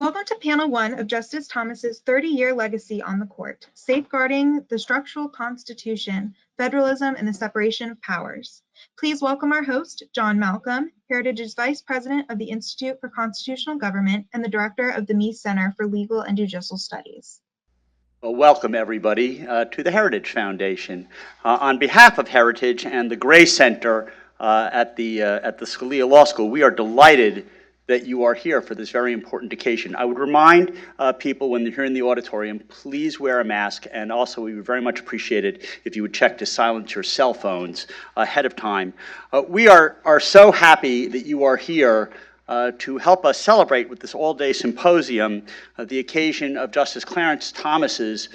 Welcome to Panel 1 of Justice Thomas's 30-year legacy on the court, Safeguarding the Structural Constitution, Federalism, and the Separation of Powers. Please welcome our host, John Malcolm, Heritage's Vice President of the Institute for Constitutional Government and the Director of the Meese Center for Legal and Judicial Studies. Well, welcome everybody to the Heritage Foundation. On behalf of Heritage and the Gray Center at the Scalia Law School, we are delighted that you are here for this very important occasion. I would remind people when they're here in the auditorium, please wear a mask, and also we would very much appreciate it if you would check to silence your cell phones ahead of time. We are so happy that you are here to help us celebrate with this all-day symposium the occasion of Justice Clarence Thomas's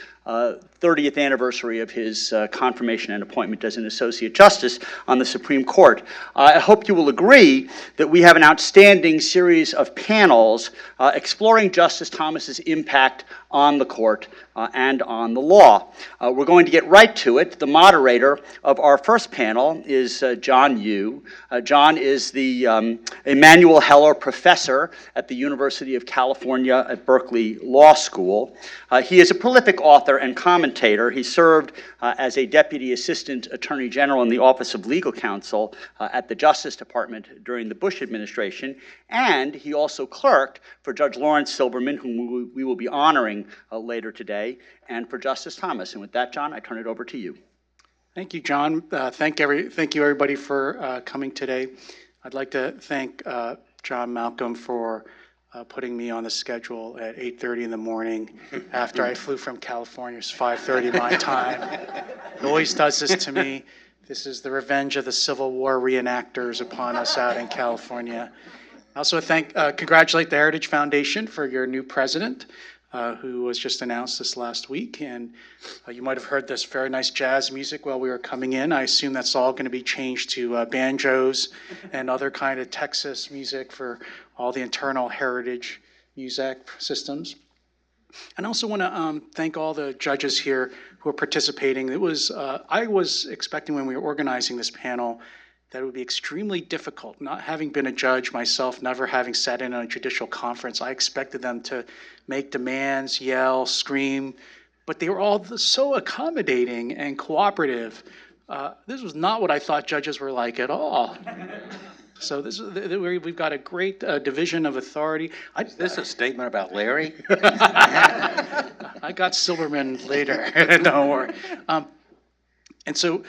30th anniversary of his confirmation and appointment as an Associate Justice on the Supreme Court. I hope you will agree that we have an outstanding series of panels exploring Justice Thomas's impact on the court and on the law. We're going to get right to it. The moderator of our first panel is John Yu. John is the Emanuel Professor at the University of California at Berkeley Law School. He is a prolific author and commentator. He served as a Deputy Assistant Attorney General in the Office of Legal Counsel at the Justice Department during the Bush administration, and he also clerked for Judge Lawrence Silberman, whom we will be honoring later today, and for Justice Thomas. And with that, John, I turn it over to you. Thank you, John. Thank you, everybody, for coming today. I'd like to thank John Malcolm for putting me on the schedule at 8:30 in the morning after I flew from California. It's 5:30 my time. It always does this to me. This is the revenge of the Civil War reenactors upon us out in California. I also congratulate the Heritage Foundation for your new president, who was just announced this last week. And you might have heard this very nice jazz music while we were coming in. I assume that's all going to be changed to banjos and other kind of Texas music for all the internal heritage music systems. And I also want to thank all the judges here who are participating. It was I was expecting when we were organizing this panel that it would be extremely difficult. Not having been a judge myself, never having sat in on a judicial conference, I expected them to make demands, yell, scream, but they were all so accommodating and cooperative. This was not what I thought judges were like at all. So we've got a great division of authority. Is this a statement about Larry? I got Silberman later, don't worry. And so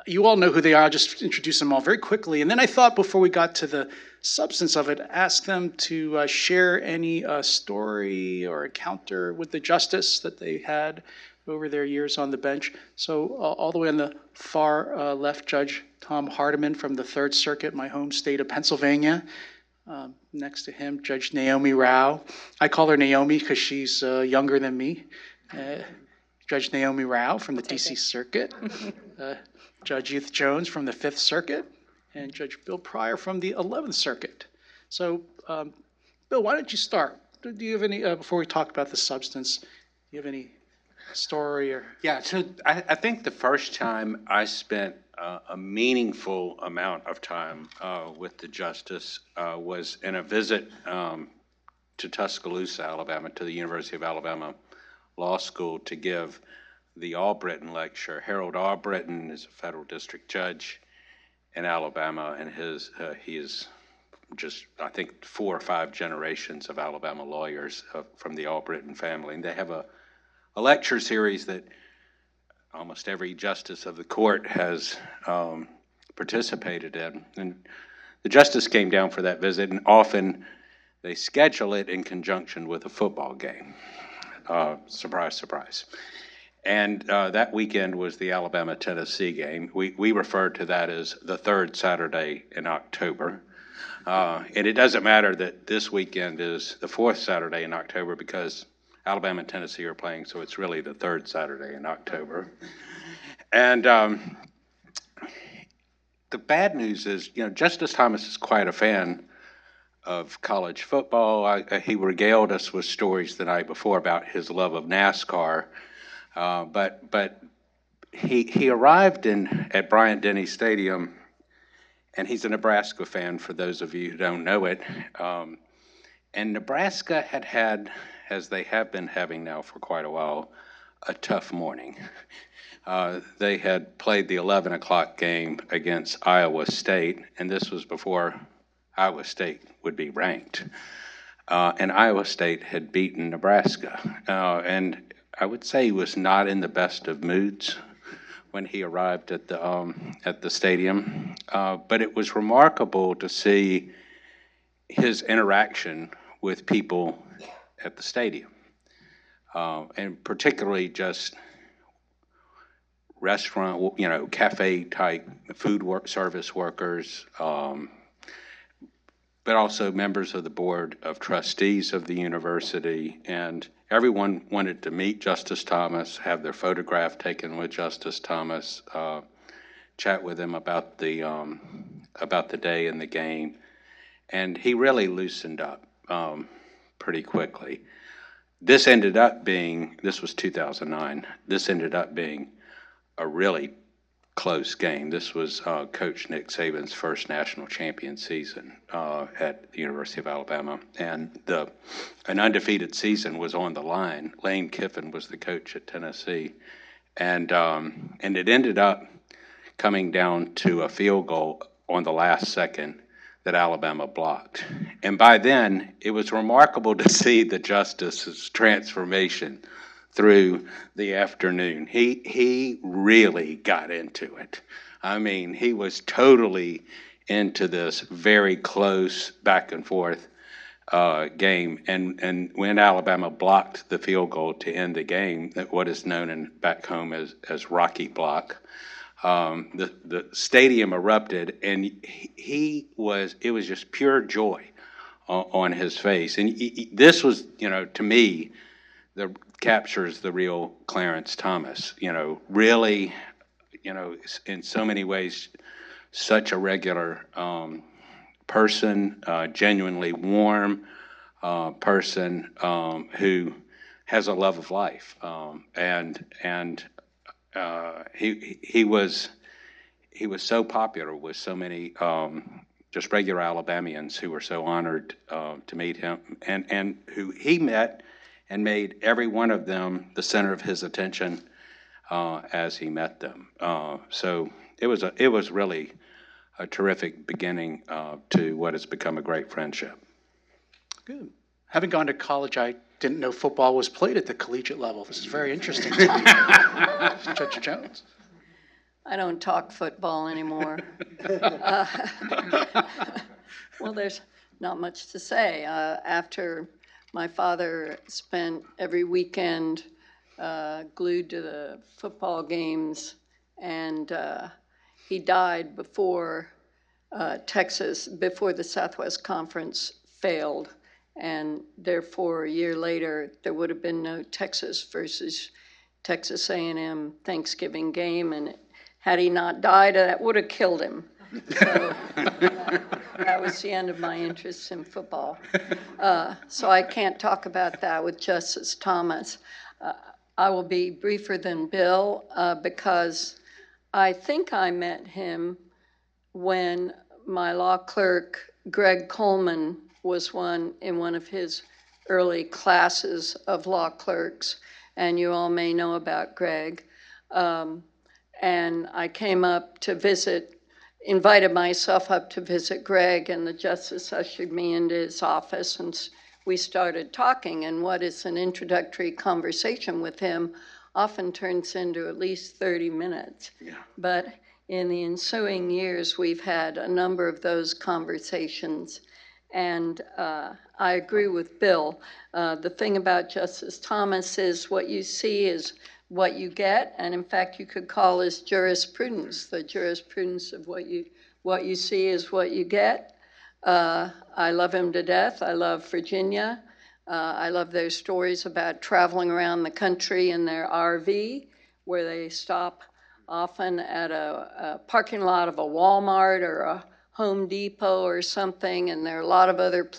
you all know who they are. I'll just introduce them all very quickly. And then I thought before we got to the substance of it, ask them to share any story or encounter with the justice that they had over their years on the bench. So all the way on the far left, Judge Tom Hardiman from the Third Circuit, my home state of Pennsylvania. Next to him, Judge Neomi Rao. I call her Naomi because she's younger than me. Judge Naomi Rao from the DC Circuit. Judge Edith Jones from the Fifth Circuit, and Judge Bill Pryor from the 11th Circuit. So, Bill, why don't you start? Do you have any, before we talk about the substance, do you have any story or? Yeah, so I think the first time I spent a meaningful amount of time with the justice was in a visit to Tuscaloosa, Alabama, to the University of Alabama Law School to give the Albritton lecture. Harold Albritton is a federal district judge in Alabama, and he is just, I think, 4 or 5 generations of Alabama lawyers from the Albritton family. And they have a lecture series that almost every justice of the court has participated in. And the justice came down for that visit, and often they schedule it in conjunction with a football game. Surprise, surprise. And that weekend was the Alabama-Tennessee game. We refer to that as the third Saturday in October. And it doesn't matter that this weekend is the fourth Saturday in October because Alabama and Tennessee are playing, so it's really the third Saturday in October. And the bad news is, Justice Thomas is quite a fan of college football. He regaled us with stories the night before about his love of NASCAR. But he arrived at Bryant-Denny Stadium, and he's a Nebraska fan, for those of you who don't know it. And Nebraska had, as they have been having now for quite a while, a tough morning. They had played the 11 o'clock game against Iowa State, and this was before Iowa State would be ranked. And Iowa State had beaten Nebraska. And I would say he was not in the best of moods when he arrived at the stadium. But it was remarkable to see his interaction with people at the stadium, and particularly just restaurant, cafe type service workers, but also members of the board of trustees of the university. And everyone wanted to meet Justice Thomas, have their photograph taken with Justice Thomas, chat with him about the day and the game. And he really loosened up pretty quickly. This was 2009, this ended up being a really close game. This was Coach Nick Saban's first national champion season at the University of Alabama, and an undefeated season was on the line. Lane Kiffin was the coach at Tennessee, and it ended up coming down to a field goal on the last second that Alabama blocked. And by then, it was remarkable to see the justice's transformation through the afternoon. He really got into it. I mean, he was totally into this very close back and forth game. And when Alabama blocked the field goal to end the game, what is known back home as Rocky Block, the stadium erupted, and it was just pure joy on his face. And this was, to me, captures the real Clarence Thomas, really, in so many ways, such a regular person, genuinely warm person who has a love of life. He was so popular with so many just regular Alabamians who were so honored to meet him, and who he met and made every one of them the center of his attention as he met them. So it was really a terrific beginning to what has become a great friendship. Good. Having gone to college, I didn't know football was played at the collegiate level. This is very interesting to me. Judge Jones. I don't talk football anymore. Well, there's not much to say. After my father spent every weekend glued to the football games, and he died before before the Southwest Conference failed, and therefore a year later there would have been no Texas versus Texas A&M Thanksgiving game, and had he not died, that would have killed him. So that was the end of my interest in football. So I can't talk about that with Justice Thomas. I will be briefer than Bill because I think I met him when my law clerk, Greg Coleman, was in one of his early classes of law clerks, and you all may know about Greg. And I came up to invited myself up to visit Greg, and the justice ushered me into his office, and we started talking. And what is an introductory conversation with him often turns into at least 30 minutes. Yeah. But in the ensuing years, we've had a number of those conversations. And I agree with Bill. The thing about Justice Thomas is what you see is what you get, and in fact you could call this jurisprudence, the jurisprudence of what you see is what you get. I love him to death. I love Virginia. I love their stories about traveling around the country in their RV, where they stop often at a parking lot of a Walmart or a Home Depot or something, and there are a lot of other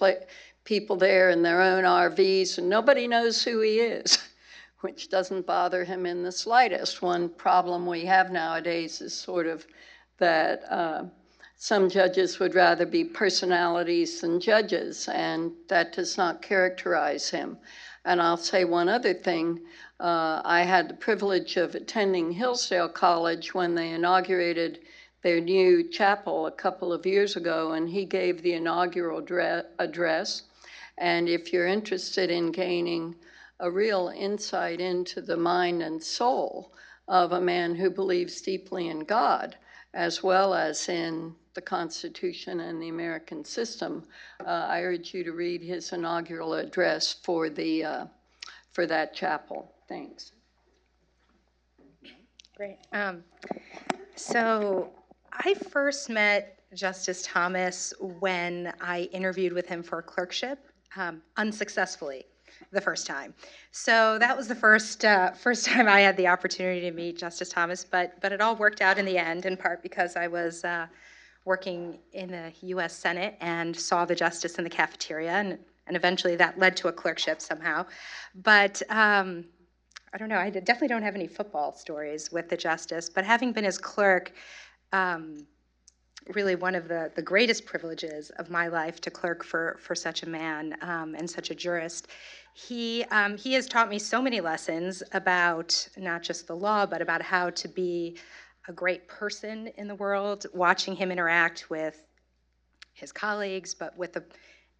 people there in their own RVs, and nobody knows who he is, which doesn't bother him in the slightest. One problem we have nowadays is sort of that some judges would rather be personalities than judges, and that does not characterize him. And I'll say one other thing. I had the privilege of attending Hillsdale College when they inaugurated their new chapel a couple of years ago, and he gave the inaugural address. And if you're interested in gaining a real insight into the mind and soul of a man who believes deeply in God, as well as in the Constitution and the American system, I urge you to read his inaugural address for that chapel. Thanks. Great. So I first met Justice Thomas when I interviewed with him for a clerkship, unsuccessfully the first time. So that was the first time I had the opportunity to meet Justice Thomas, but it all worked out in the end, in part because I was working in the U.S. Senate and saw the justice in the cafeteria, and eventually that led to a clerkship somehow. But I don't know, I definitely don't have any football stories with the justice, but having been his clerk, really one of the greatest privileges of my life to clerk for such a man and such a jurist. He has taught me so many lessons about not just the law, but about how to be a great person in the world, watching him interact with his colleagues, but with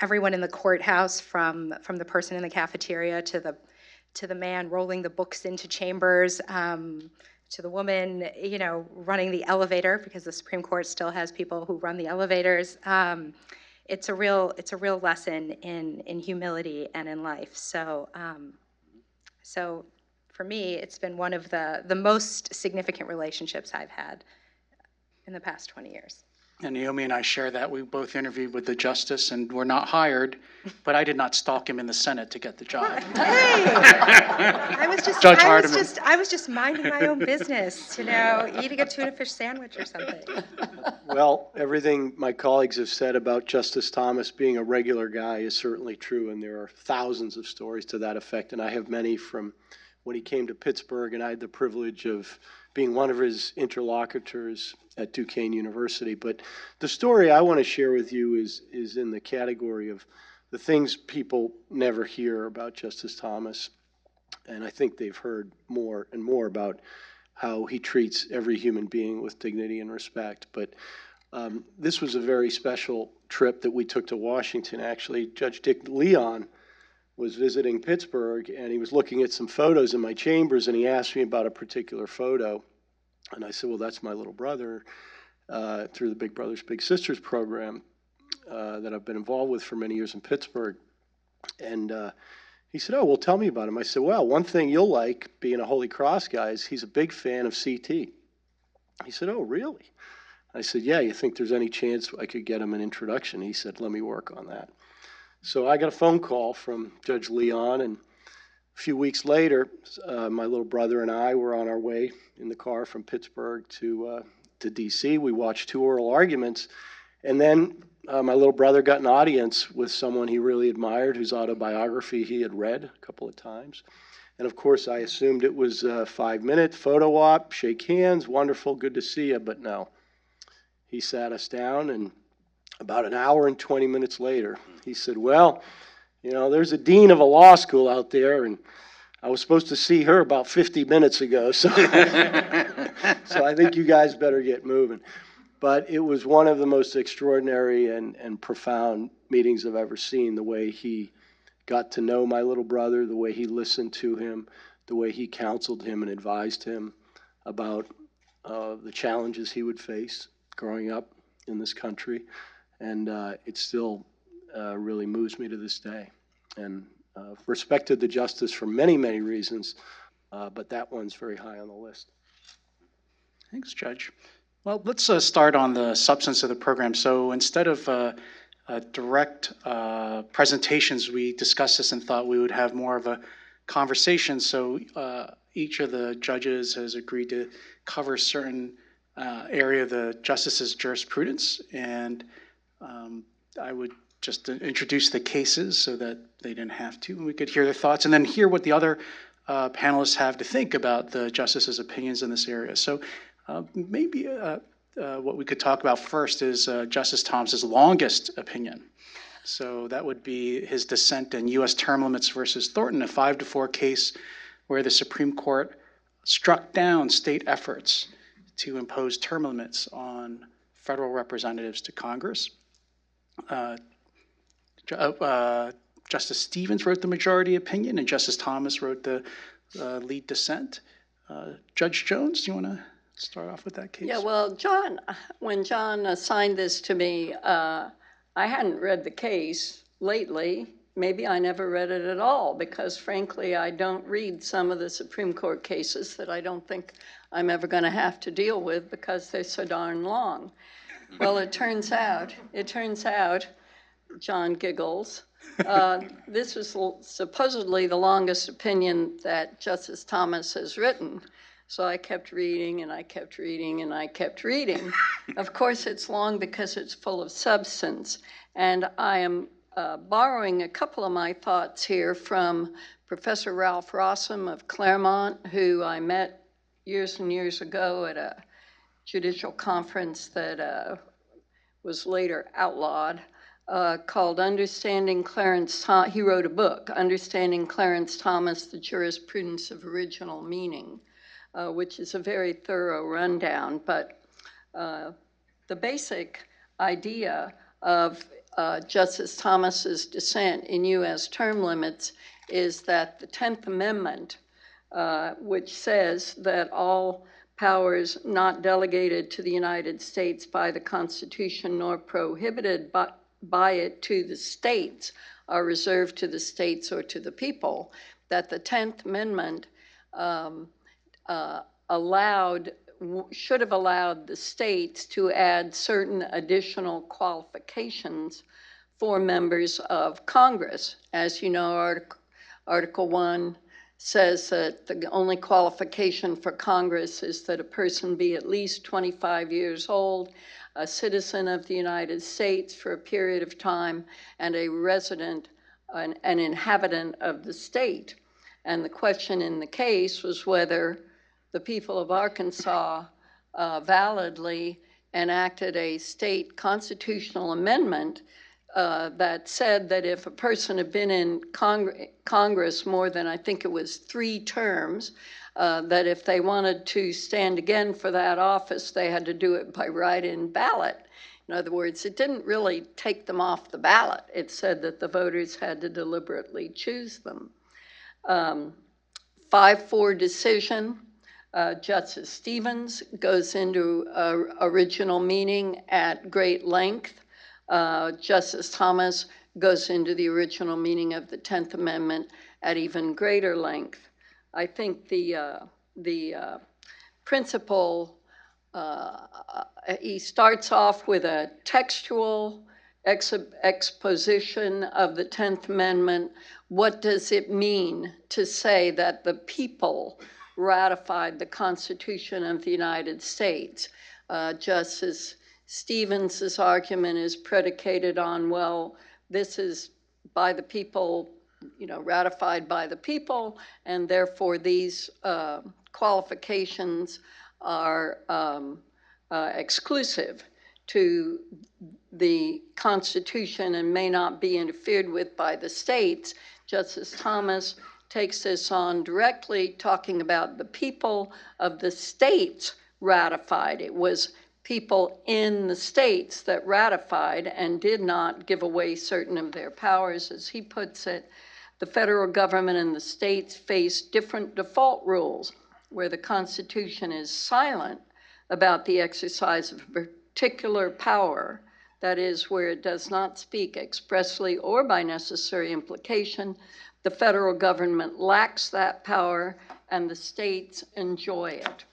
everyone in the courthouse, from the person in the cafeteria to the man rolling the books into chambers, to the woman, running the elevator, because the Supreme Court still has people who run the elevators. It's a real lesson in humility and in life. So for me, it's been one of the most significant relationships I've had in the past 20 years. And Neomi and I share that. We both interviewed with the justice and were not hired, but I did not stalk him in the Senate to get the job. Hey, Judge Hardiman. I was just minding my own business, eating a tuna fish sandwich or something. Well, everything my colleagues have said about Justice Thomas being a regular guy is certainly true, and there are thousands of stories to that effect, and I have many from when he came to Pittsburgh, and I had the privilege of being one of his interlocutors at Duquesne University. But the story I want to share with you is in the category of the things people never hear about Justice Thomas. And I think they've heard more and more about how he treats every human being with dignity and respect. But this was a very special trip that we took to Washington. Actually, Judge Dick Leon was visiting Pittsburgh, and he was looking at some photos in my chambers, and he asked me about a particular photo. And I said, well, that's my little brother through the Big Brothers Big Sisters program that I've been involved with for many years in Pittsburgh. And he said, oh, well, tell me about him. I said, well, one thing you'll like, being a Holy Cross guy, is he's a big fan of CT. He said, oh, really? I said, yeah, you think there's any chance I could get him an introduction? He said, let me work on that. So I got a phone call from Judge Leon, and a few weeks later, my little brother and I were on our way in the car from Pittsburgh to D.C. We watched 2 oral arguments, and then my little brother got an audience with someone he really admired, whose autobiography he had read a couple of times. And of course, I assumed it was a 5-minute photo op, shake hands, wonderful, good to see you, but no. He sat us down, and about an hour and 20 minutes later, he said, well, there's a dean of a law school out there, and I was supposed to see her about 50 minutes ago, so I think you guys better get moving. But it was one of the most extraordinary and profound meetings I've ever seen, the way he got to know my little brother, the way he listened to him, the way he counseled him and advised him about the challenges he would face growing up in this country. And it still really moves me to this day. And respected the justice for many, many reasons, but that one's very high on the list. Thanks, Judge. Well, let's start on the substance of the program. So instead of direct presentations, we discussed this and thought we would have more of a conversation. So each of the judges has agreed to cover a certain area of the justice's jurisprudence, and I would just introduce the cases so that they didn't have to, and we could hear their thoughts, and then hear what the other panelists have to think about the justice's opinions in this area. So maybe what we could talk about first is Justice Thomas's longest opinion. So that would be his dissent in U.S. term limits versus Thornton, a 5-4 case where the Supreme Court struck down state efforts to impose term limits on federal representatives to Congress. Justice Stevens wrote the majority opinion, and Justice Thomas wrote the lead dissent. Judge Jones, do you want to start off with that case? Yeah, well, when John assigned this to me, I hadn't read the case lately. Maybe I never read it at all because, frankly, I don't read some of the Supreme Court cases that I don't think I'm ever going to have to deal with because they're so darn long. Well, it turns out, John giggles, this was supposedly the longest opinion that Justice Thomas has written. So I kept reading and I kept reading and I kept reading. Of course, it's long because it's full of substance. And I am borrowing a couple of my thoughts here from Professor Ralph Rossum of Claremont, who I met years and years ago at a judicial conference that was later outlawed, called Understanding Clarence Thomas. He wrote a book, Understanding Clarence Thomas, The Jurisprudence of Original Meaning, which is a very thorough rundown. But the basic idea of Justice Thomas's dissent in U.S. term limits is that the 10th Amendment, which says that all powers not delegated to the United States by the Constitution nor prohibited by it to the states are reserved to the states or to the people, that the 10th Amendment should have allowed the states to add certain additional qualifications for members of Congress. As you know, Article 1 says that the only qualification for Congress is that a person be at least 25 years old, a citizen of the United States for a period of time, and a resident, an inhabitant of the state. And the question in the case was whether the people of Arkansas validly enacted a state constitutional amendment that said that if a person had been in Congress more than, I think it was 3 terms, that if they wanted to stand again for that office, they had to do it by write-in ballot. In other words, it didn't really take them off the ballot. It said that the voters had to deliberately choose them. 5-4 decision. Justice Stevens goes into original meaning at great length. Justice Thomas goes into the original meaning of the 10th Amendment at even greater length. I think the principle, he starts off with a textual exposition of the 10th Amendment. What does it mean to say that the people ratified the Constitution of the United States? Justice Stevens's argument is predicated on, well, this is by the people, ratified by the people, and therefore these qualifications are exclusive to the Constitution and may not be interfered with by the states. Justice Thomas takes this on directly, talking about the people of the states ratified. It was people in the states that ratified and did not give away certain of their powers. As he puts it, the federal government and the states face different default rules where the Constitution is silent about the exercise of a particular power, that is, where it does not speak expressly or by necessary implication. The federal government lacks that power and the states enjoy it.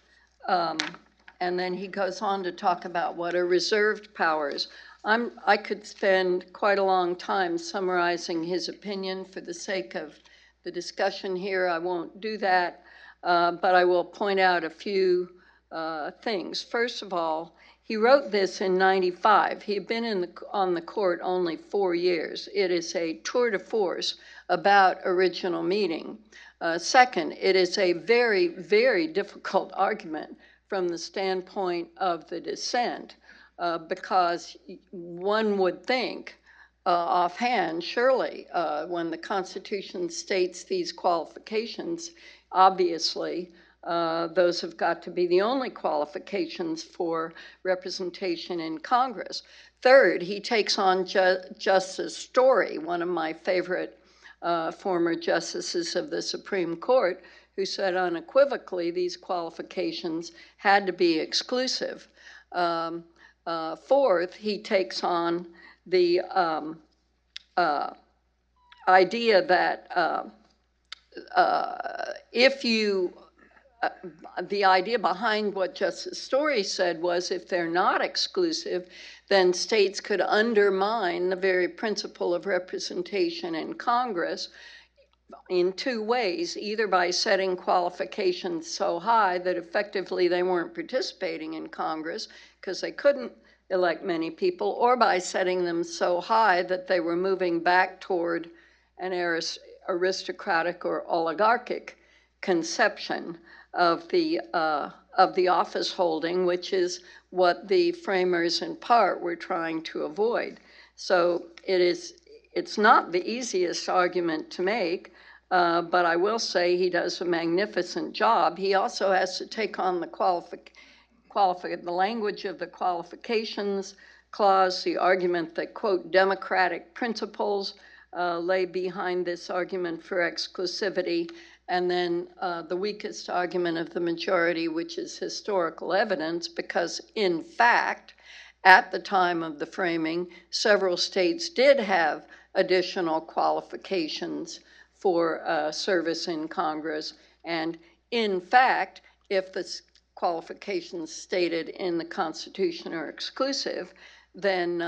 And then he goes on to talk about what are reserved powers. I could spend quite a long time summarizing his opinion. For the sake of the discussion here, I won't do that, but I will point out a few things. First of all, he wrote this in '95. He had been on the court only 4 years. It is a tour de force about original meaning. Second, it is a very, very difficult argument from the standpoint of the dissent, because one would think offhand, surely, when the Constitution states these qualifications, obviously, those have got to be the only qualifications for representation in Congress. Third, he takes on Justice Story, one of my favorite former justices of the Supreme Court, who said unequivocally these qualifications had to be exclusive. Fourth, he takes on the idea that the idea behind what Justice Story said was if they're not exclusive, then states could undermine the very principle of representation in Congress in two ways, either by setting qualifications so high that effectively they weren't participating in Congress because they couldn't elect many people, or by setting them so high that they were moving back toward an aristocratic or oligarchic conception of the office holding, which is what the framers in part were trying to avoid. So it's not the easiest argument to make, but I will say he does a magnificent job. He also has to take on the the language of the qualifications clause, the argument that, quote, democratic principles lay behind this argument for exclusivity, and then the weakest argument of the majority, which is historical evidence, because in fact, at the time of the framing, several states did have additional qualifications for service in Congress. And in fact, if the qualifications stated in the Constitution are exclusive, then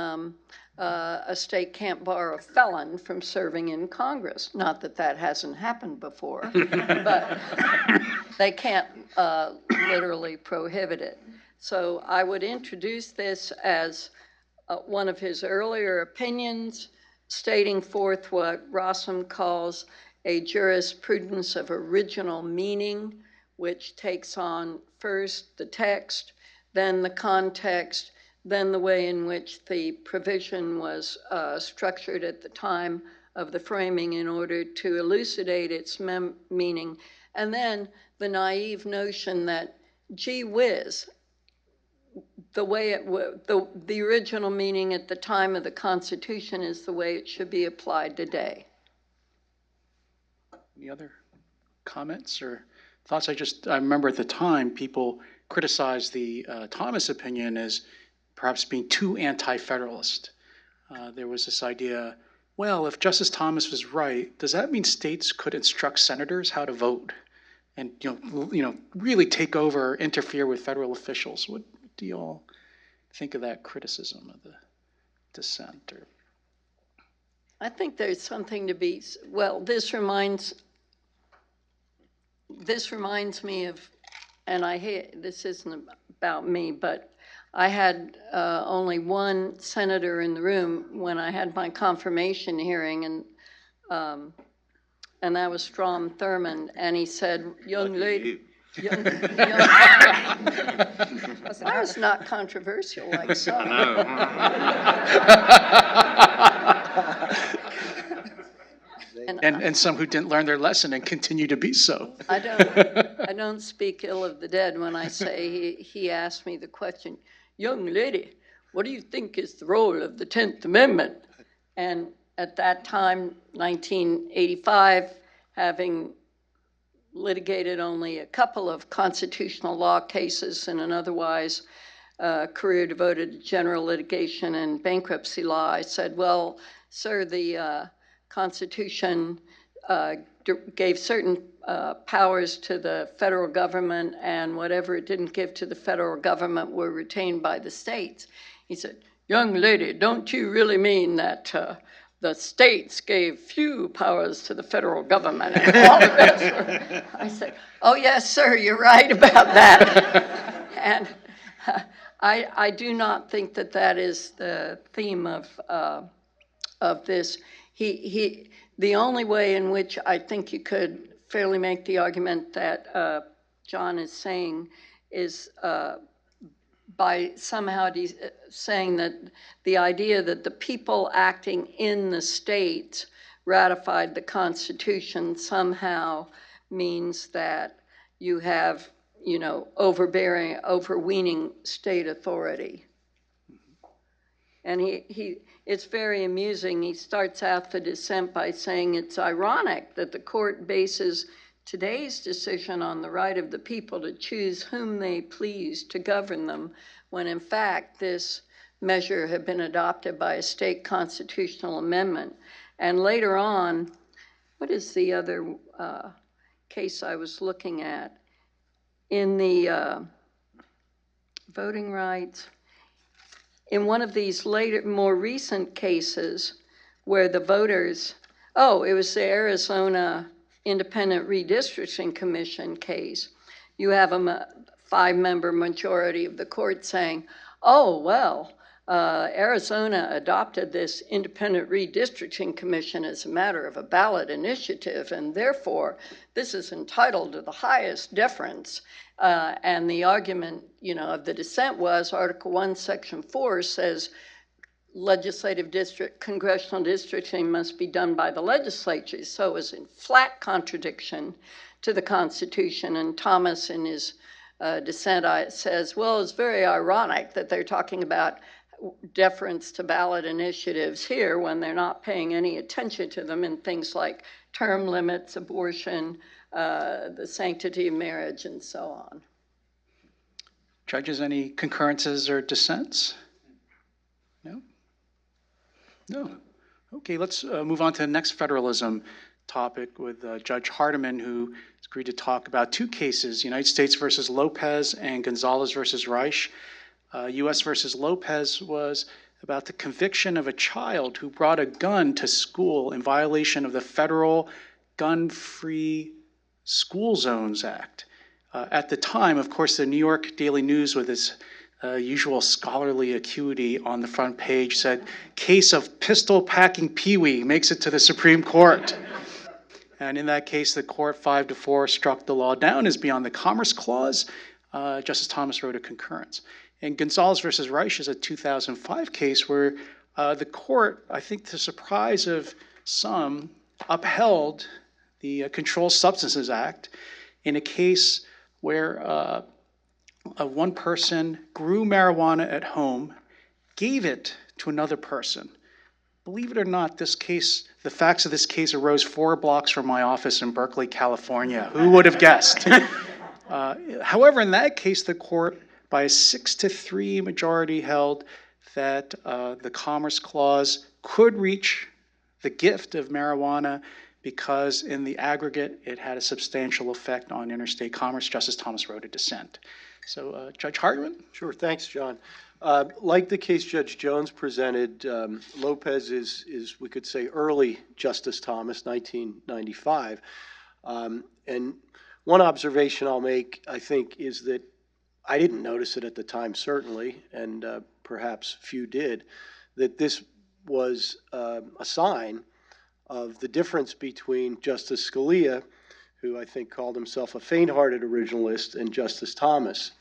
a state can't bar a felon from serving in Congress. Not that that hasn't happened before, but they can't literally prohibit it. So I would introduce this as one of his earlier opinions, stating forth what Rossum calls a jurisprudence of original meaning, which takes on first the text, then the context, then the way in which the provision was structured at the time of the framing in order to elucidate its meaning, and then the naive notion that, gee whiz, the way the original meaning at the time of the Constitution is the way it should be applied today. Any other comments or thoughts? I remember at the time people criticized the Thomas opinion as perhaps being too anti-federalist. There was this idea, well, if Justice Thomas was right, does that mean states could instruct senators how to vote and really take over, interfere with federal officials? What do you all think of that criticism of the dissent? I think there's something to be, well, this reminds me of, and this isn't about me, but I had only one senator in the room when I had my confirmation hearing, and that was Strom Thurmond, and he said, young lady, that was not controversial like some. And some who didn't learn their lesson and continue to be so. I don't speak ill of the dead when I say he asked me the question, young lady, what do you think is the role of the 10th Amendment? And at that time, 1985, having litigated only a couple of constitutional law cases and an otherwise career devoted to general litigation and bankruptcy law, I said, well, sir, the Constitution gave certain powers to the federal government, and whatever it didn't give to the federal government were retained by the states. He said, young lady, don't you really mean that the states gave few powers to the federal government and all the rest? I said, oh yes, sir, you're right about that. And I do not think that that is the theme of this. The only way in which I think you could fairly make the argument that John is saying is by somehow saying that the idea that the people acting in the states ratified the Constitution somehow means that you have, overweening state authority. And it's very amusing. He starts out the dissent by saying it's ironic that the court bases today's decision on the right of the people to choose whom they please to govern them, when in fact this measure had been adopted by a state constitutional amendment. And later on, what is the other case I was looking at? In the voting rights, in one of these later, more recent cases where the voters, it was the Arizona Independent Redistricting Commission case. You have a 5-member majority of the court saying, Arizona adopted this Independent Redistricting Commission as a matter of a ballot initiative, and therefore this is entitled to the highest deference. And the argument, of the dissent was Article 1, Section 4 says congressional districting must be done by the legislature. So it was in flat contradiction to the Constitution. And Thomas, in his dissent, says, well, it's very ironic that they're talking about deference to ballot initiatives here when they're not paying any attention to them in things like term limits, abortion, the sanctity of marriage, and so on. Judges, any concurrences or dissents? No? No. Okay, let's move on to the next federalism topic with Judge Hardiman, who has agreed to talk about 2 cases, United States versus Lopez and Gonzalez versus Reich. U.S. versus Lopez was about the conviction of a child who brought a gun to school in violation of the Federal Gun-Free School Zones Act. At the time, of course, the New York Daily News, with its usual scholarly acuity on the front page, said, "Case of pistol-packing Pee-wee makes it to the Supreme Court." And in that case, the court 5-4 struck the law down as beyond the Commerce Clause. Justice Thomas wrote a concurrence. And Gonzalez versus Reich is a 2005 case where the court, I think to the surprise of some, upheld the Controlled Substances Act in a case where one person grew marijuana at home, gave it to another person. Believe it or not, this case, the facts of this case arose 4 blocks from my office in Berkeley, California. Who would have guessed? However, in that case, the court, by a 6-3 majority, held that the Commerce Clause could reach the gift of marijuana because in the aggregate, it had a substantial effect on interstate commerce. Justice Thomas wrote a dissent. So, Judge Hardiman? Sure, thanks, John. Like the case Judge Jones presented, Lopez is, we could say, early Justice Thomas, 1995. And one observation I'll make, I think, is that I didn't notice it at the time, certainly, and perhaps few did, that this was a sign of the difference between Justice Scalia, who I think called himself a faint-hearted originalist, and Justice Thomas,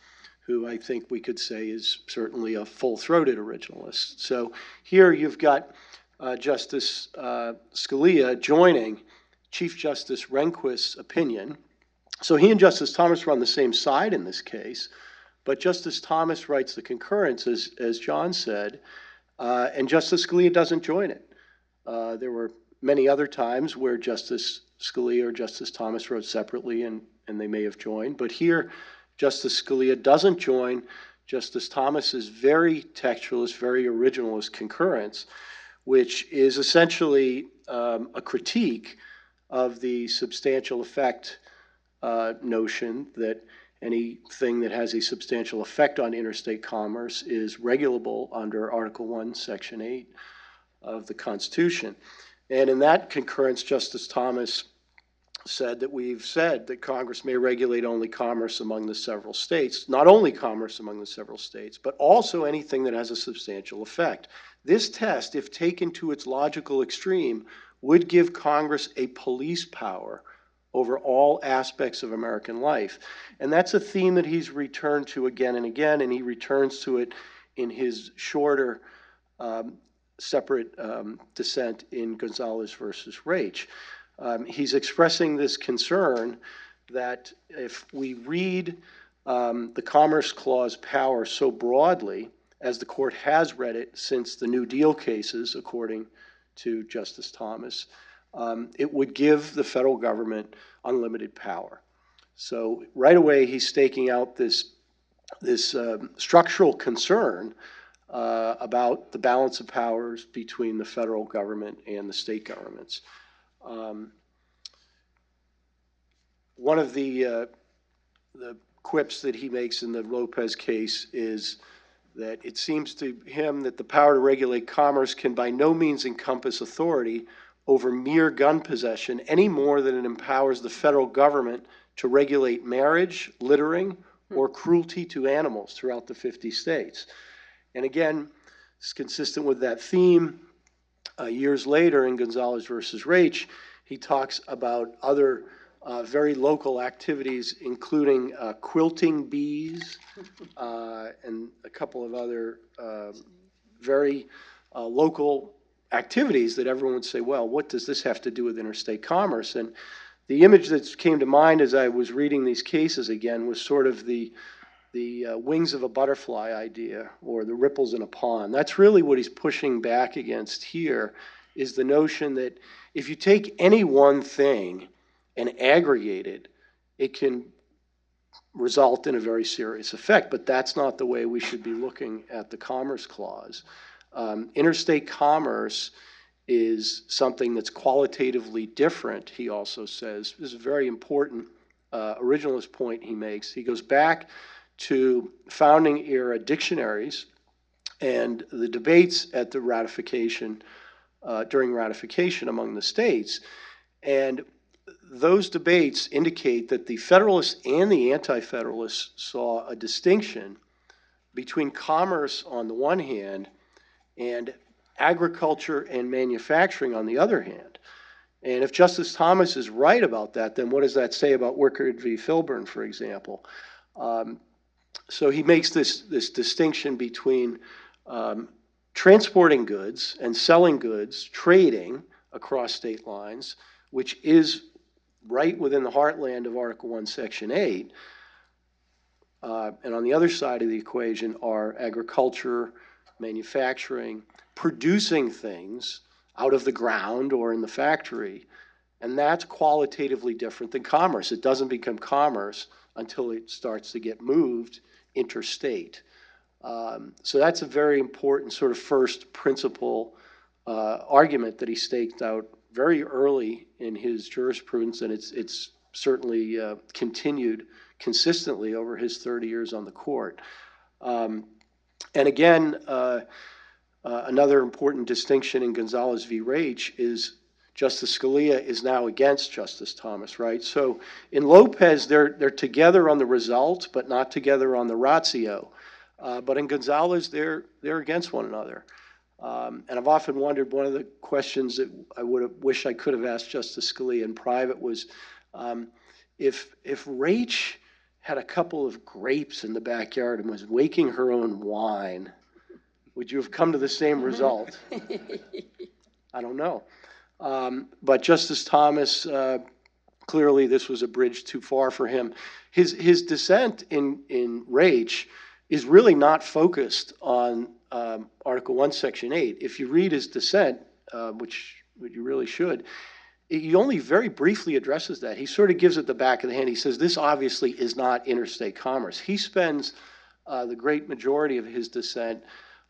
who I think we could say is certainly a full-throated originalist. So here you've got Justice Scalia joining Chief Justice Rehnquist's opinion. So he and Justice Thomas were on the same side in this case, but Justice Thomas writes the concurrence, as John said, and Justice Scalia doesn't join it. There were many other times where Justice Scalia or Justice Thomas wrote separately and they may have joined, but here Justice Scalia doesn't join Justice Thomas's very textualist, very originalist concurrence, which is essentially a critique of the substantial effect notion that anything that has a substantial effect on interstate commerce is regulable under Article 1, Section 8 of the Constitution. And in that concurrence, Justice Thomas said that we've said that Congress may regulate only commerce among the several states, not only commerce among the several states, but also anything that has a substantial effect. This test, if taken to its logical extreme, would give Congress a police power over all aspects of American life. And that's a theme that he's returned to again and again, and he returns to it in his shorter separate dissent in Gonzalez versus Reich. He's expressing this concern that if we read the Commerce Clause power so broadly, as the court has read it since the New Deal cases, according to Justice Thomas, it would give the federal government unlimited power. So right away, he's staking out this structural concern about the balance of powers between the federal government and the state governments. One of the quips that he makes in the Lopez case is that it seems to him that the power to regulate commerce can by no means encompass authority over mere gun possession any more than it empowers the federal government to regulate marriage, littering, or cruelty to animals throughout the 50 states. And again, it's consistent with that theme. Years later in Gonzalez versus Reich, he talks about other very local activities, including quilting bees and a couple of other very local activities that everyone would say, well, what does this have to do with interstate commerce? And the image that came to mind as I was reading these cases again was sort of the wings of a butterfly idea, or the ripples in a pond. That's really what he's pushing back against here, is the notion that if you take any one thing and aggregate it, it can result in a very serious effect. But that's not the way we should be looking at the Commerce Clause. Interstate commerce is something that's qualitatively different, he also says. This is a very important originalist point he makes. He goes back to founding era dictionaries and the debates at the ratification, during ratification among the states. And those debates indicate that the Federalists and the Anti-Federalists saw a distinction between commerce on the one hand and agriculture and manufacturing on the other hand. And if Justice Thomas is right about that, then what does that say about Wickard v. Filburn, for example? So he makes this distinction between transporting goods and selling goods, trading across state lines, which is right within the heartland of Article 1, Section 8. And on the other side of the equation are agriculture, manufacturing, producing things out of the ground or in the factory. And that's qualitatively different than commerce. It doesn't become commerce until it starts to get moved interstate. So that's a very important sort of first principle argument that he staked out very early in his jurisprudence, and it's certainly continued consistently over his 30 years on the court. And again, another important distinction in Gonzalez v. Reich is Justice Scalia is now against Justice Thomas, right? So in Lopez, they're together on the result, but not together on the ratio. But in Gonzalez, they're against one another. And I've often wondered, one of the questions that I wish I could have asked Justice Scalia in private was, if Reich had a couple of grapes in the backyard and was making her own wine, would you have come to the same result? I don't know. But Justice Thomas, clearly this was a bridge too far for him. His dissent in Reich is really not focused on Article 1, Section 8. If you read his dissent, which you really should, he only very briefly addresses that. He sort of gives it the back of the hand. He says, this obviously is not interstate commerce. He spends the great majority of his dissent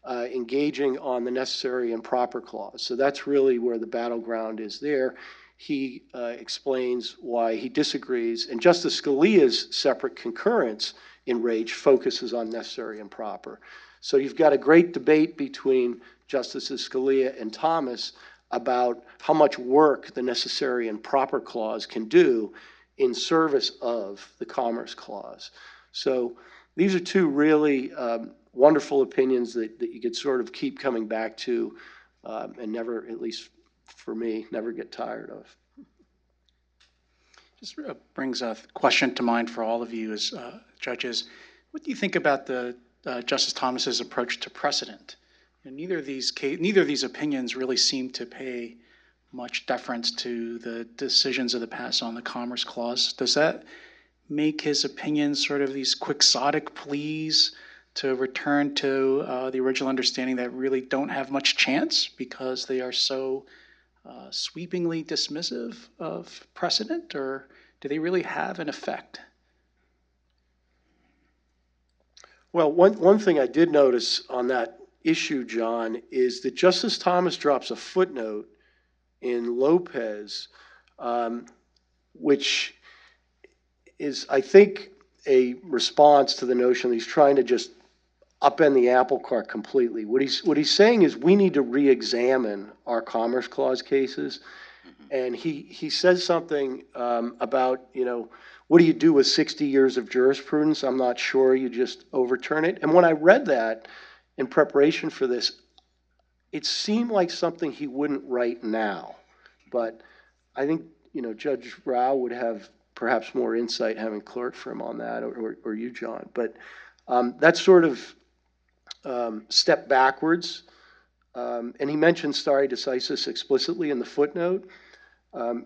engaging on the necessary and proper clause. So that's really where the battleground is there. He explains why he disagrees. And Justice Scalia's separate concurrence in Reich focuses on necessary and proper. So you've got a great debate between Justices Scalia and Thomas about how much work the necessary and proper clause can do in service of the Commerce Clause. So these are two really wonderful opinions that you could sort of keep coming back to and never, at least for me, never get tired of. Just brings a question to mind for all of you as judges. What do you think about the Justice Thomas's approach to precedent? And neither of these opinions really seem to pay much deference to the decisions of the past on the Commerce Clause. Does that make his opinions sort of these quixotic pleas to return to the original understanding that really don't have much chance because they are so sweepingly dismissive of precedent, or do they really have an effect? Well, one thing I did notice on that issue, John, is that Justice Thomas drops a footnote in Lopez, which is, I think, a response to the notion that he's trying to just upend the apple cart completely. What he's saying is we need to re-examine our Commerce Clause cases. And he says something about, what do you do with 60 years of jurisprudence? I'm not sure. You just overturn it. And when I read that in preparation for this, it seemed like something he wouldn't write now. But I think, Judge Rao would have perhaps more insight having clerked for him on that, or you, John. But that's sort of step backwards. And he mentioned stare decisis explicitly in the footnote.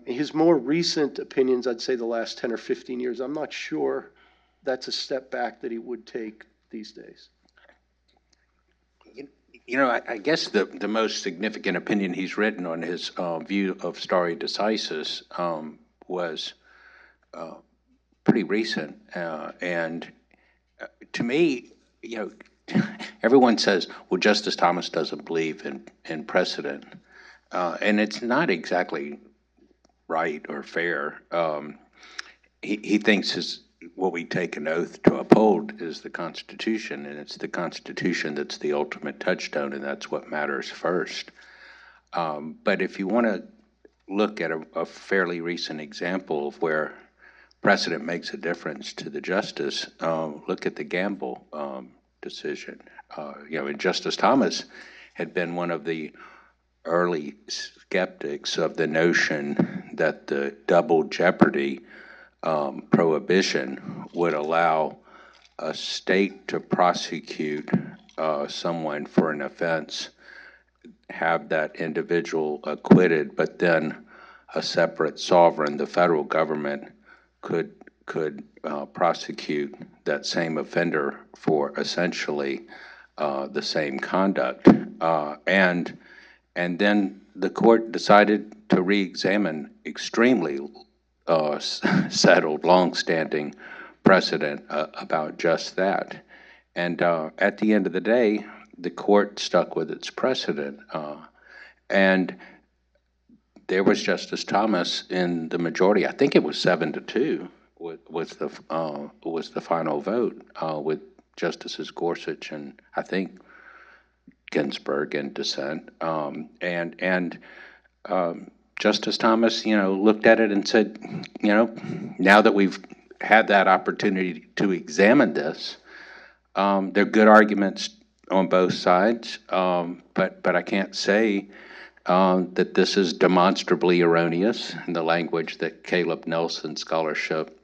His more recent opinions, I'd say the last 10 or 15 years, I'm not sure that's a step back that he would take these days. I guess the most significant opinion he's written on his view of stare decisis was pretty recent. And to me, everyone says, well, Justice Thomas doesn't believe in precedent. And it's not exactly right or fair. He thinks what we take an oath to uphold is the Constitution, and it's the Constitution that's the ultimate touchstone, and that's what matters first. But if you want to look at a fairly recent example of where precedent makes a difference to the justice, look at the Gamble decision. And Justice Thomas had been one of the early skeptics of the notion that the double jeopardy prohibition would allow a state to prosecute someone for an offense, have that individual acquitted, but then a separate sovereign, the federal government, could prosecute that same offender for essentially the same conduct. And then the court decided to re-examine extremely settled, long-standing precedent about just that. And at the end of the day, the court stuck with its precedent. And there was Justice Thomas in the majority. I think it was 7-2 was the final vote, with Justices Gorsuch and I think Ginsburg in dissent. And Justice Thomas, looked at it and said, now that we've had that opportunity to examine this, there are good arguments on both sides, but I can't say that this is demonstrably erroneous in the language that Caleb Nelson scholarship,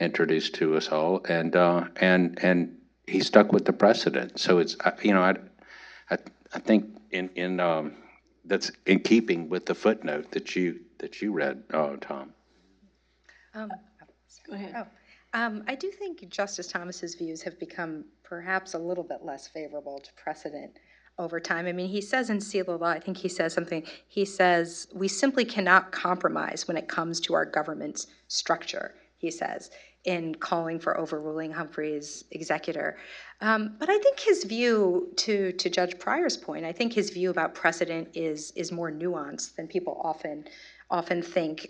introduced to us all, and he stuck with the precedent. So it's, I think in that's in keeping with the footnote that you read, Tom. Go ahead. I do think Justice Thomas's views have become perhaps a little bit less favorable to precedent over time. I mean, he says in Seal of Law, I think he says something, he says, we simply cannot compromise when it comes to our government's structure, he says, in calling for overruling Humphrey's executor. But I think his view, to Judge Pryor's point, I think his view about precedent is more nuanced than people often think.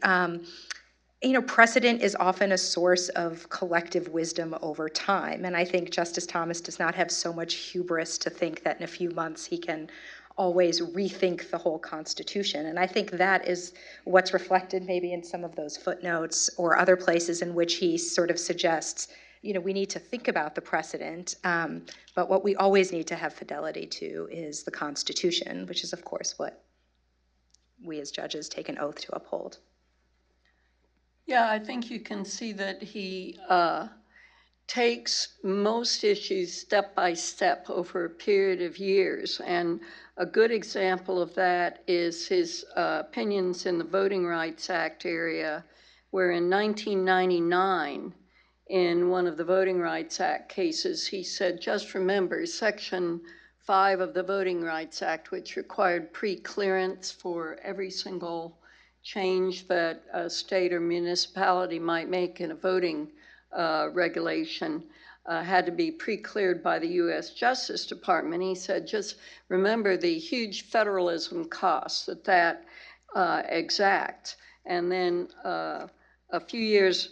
Precedent is often a source of collective wisdom over time. And I think Justice Thomas does not have so much hubris to think that in a few months he can always rethink the whole Constitution. And I think that is what's reflected maybe in some of those footnotes or other places in which he sort of suggests, we need to think about the precedent, but what we always need to have fidelity to is the Constitution, which is, of course, what we as judges take an oath to uphold. Yeah, I think you can see that he takes most issues step by step over a period of years. And a good example of that is his opinions in the Voting Rights Act area, where in 1999, in one of the Voting Rights Act cases, he said, just remember, Section 5 of the Voting Rights Act, which required pre-clearance for every single change that a state or municipality might make in a voting regulation, had to be pre-cleared by the U.S. Justice Department. He said, just remember the huge federalism costs that exacts. And then a few years,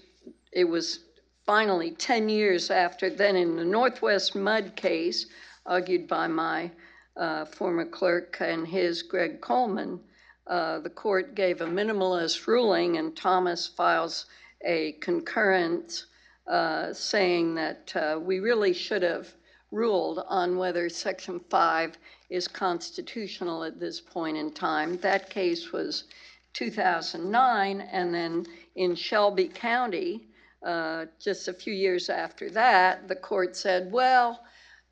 it was finally 10 years after, then in the Northwest Mud case, argued by my former clerk and his, Greg Coleman, the court gave a minimalist ruling, and Thomas files a concurrence saying that we really should have ruled on whether Section 5 is constitutional at this point in time. That case was 2009, and then in Shelby County, just a few years after that, the court said, well,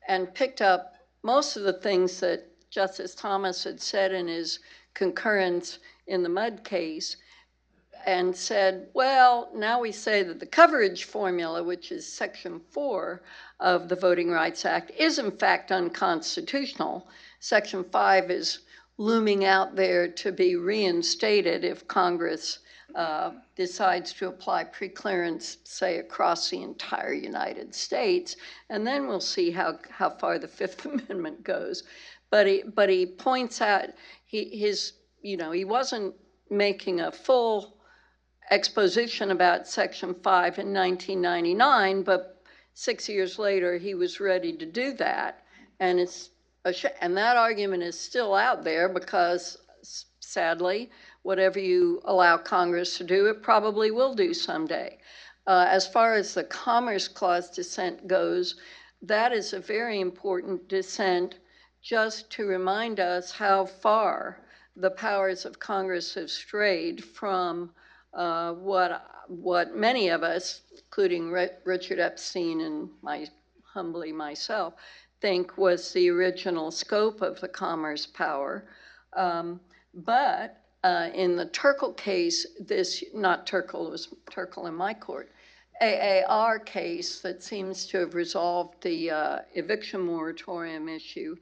and picked up most of the things that Justice Thomas had said in his concurrence in the Mudd case, and said, well, now we say that the coverage formula, which is Section 4 of the Voting Rights Act, is in fact unconstitutional. Section 5 is looming out there to be reinstated if Congress decides to apply preclearance, say, across the entire United States, and then we'll see how far the Fifth Amendment goes. But he points out he wasn't making a full exposition about Section 5 in 1999, but 6 years later he was ready to do that, and and that argument is still out there because, sadly, whatever you allow Congress to do, it probably will do someday. As far as the Commerce Clause dissent goes, that is a very important dissent just to remind us how far the powers of Congress have strayed from what many of us, including Richard Epstein and myself, think was the original scope of the commerce power. But in the Turkle case, not Turkle, it was Turkle in my court, AAR case that seems to have resolved the eviction moratorium issue,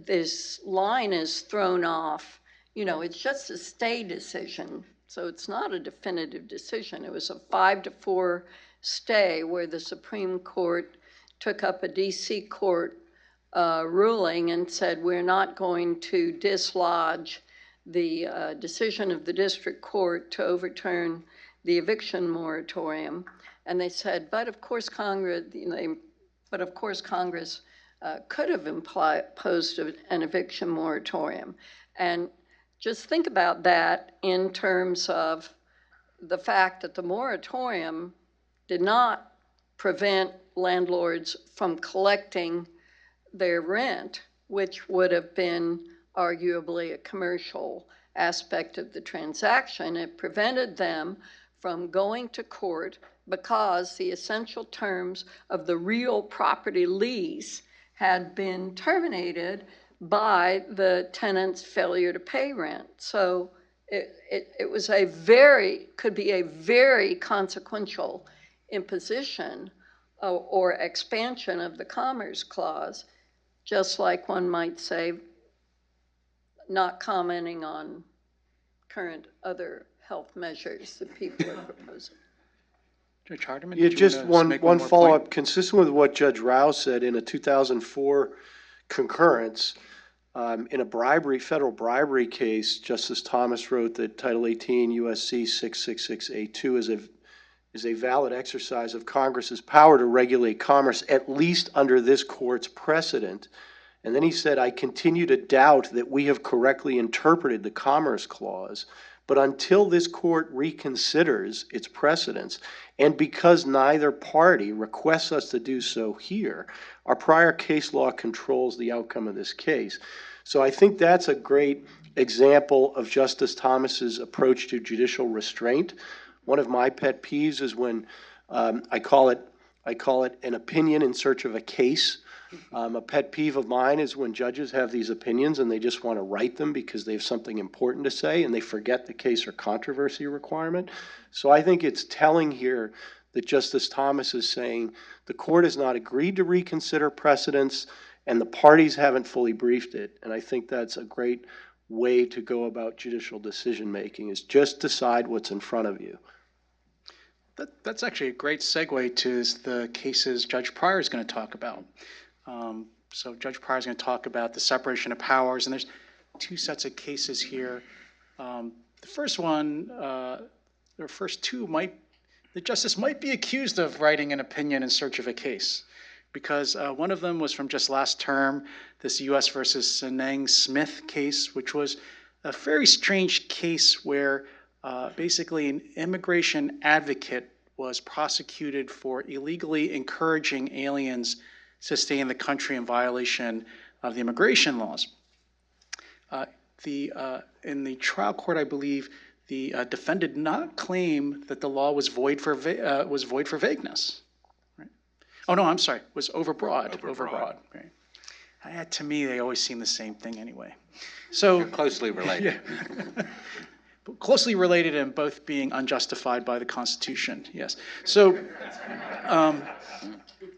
this line is thrown off. It's just a stay decision, so it's not a definitive decision. It was a 5-4 stay where the Supreme Court took up a DC court ruling and said, we're not going to dislodge the decision of the district court to overturn the eviction moratorium. And they said, but of course Congress could have imposed an eviction moratorium. And just think about that in terms of the fact that the moratorium did not prevent landlords from collecting their rent, which would have been arguably a commercial aspect of the transaction. It prevented them from going to court because the essential terms of the real property lease had been terminated by the tenant's failure to pay rent. So it was could be a very consequential imposition or expansion of the Commerce Clause, just like one might say, not commenting on current other health measures that people are proposing. Judge Hardiman, Yeah, did you just wanna one make more point? follow-up, consistent with what Judge Rao said in a 2004 concurrence, in a federal bribery case, Justice Thomas wrote that Title 18 U.S.C. 666A2 is a valid exercise of Congress's power to regulate commerce, at least under this court's precedent. And then he said, I continue to doubt that we have correctly interpreted the Commerce Clause, but until this court reconsiders its precedents, and because neither party requests us to do so here, our prior case law controls the outcome of this case. So I think that's a great example of Justice Thomas's approach to judicial restraint. One of my pet peeves is when I call it an opinion in search of a case. A pet peeve of mine is when judges have these opinions and they just want to write them because they have something important to say and they forget the case or controversy requirement. So I think it's telling here that Justice Thomas is saying the court has not agreed to reconsider precedents and the parties haven't fully briefed it. And I think that's a great way to go about judicial decision making, is just decide what's in front of you. That's actually a great segue to the cases Judge Pryor is going to talk about. So Judge Pryor is going to talk about the separation of powers, and there's two sets of cases here. The first one, the first two the justice might be accused of writing an opinion in search of a case, because one of them was from just last term, this U.S. versus Seneng Smith case, which was a very strange case where basically an immigration advocate was prosecuted for illegally encouraging aliens to stay in the country in violation of the immigration laws. In the trial court, I believe, the defendant did not claim that the law was void for vagueness. Right? Oh no, I'm sorry, was overbroad. Overbroad. Right. To me, they always seem the same thing anyway. So They're closely related. Yeah. Closely related and both being unjustified by the Constitution. Yes. So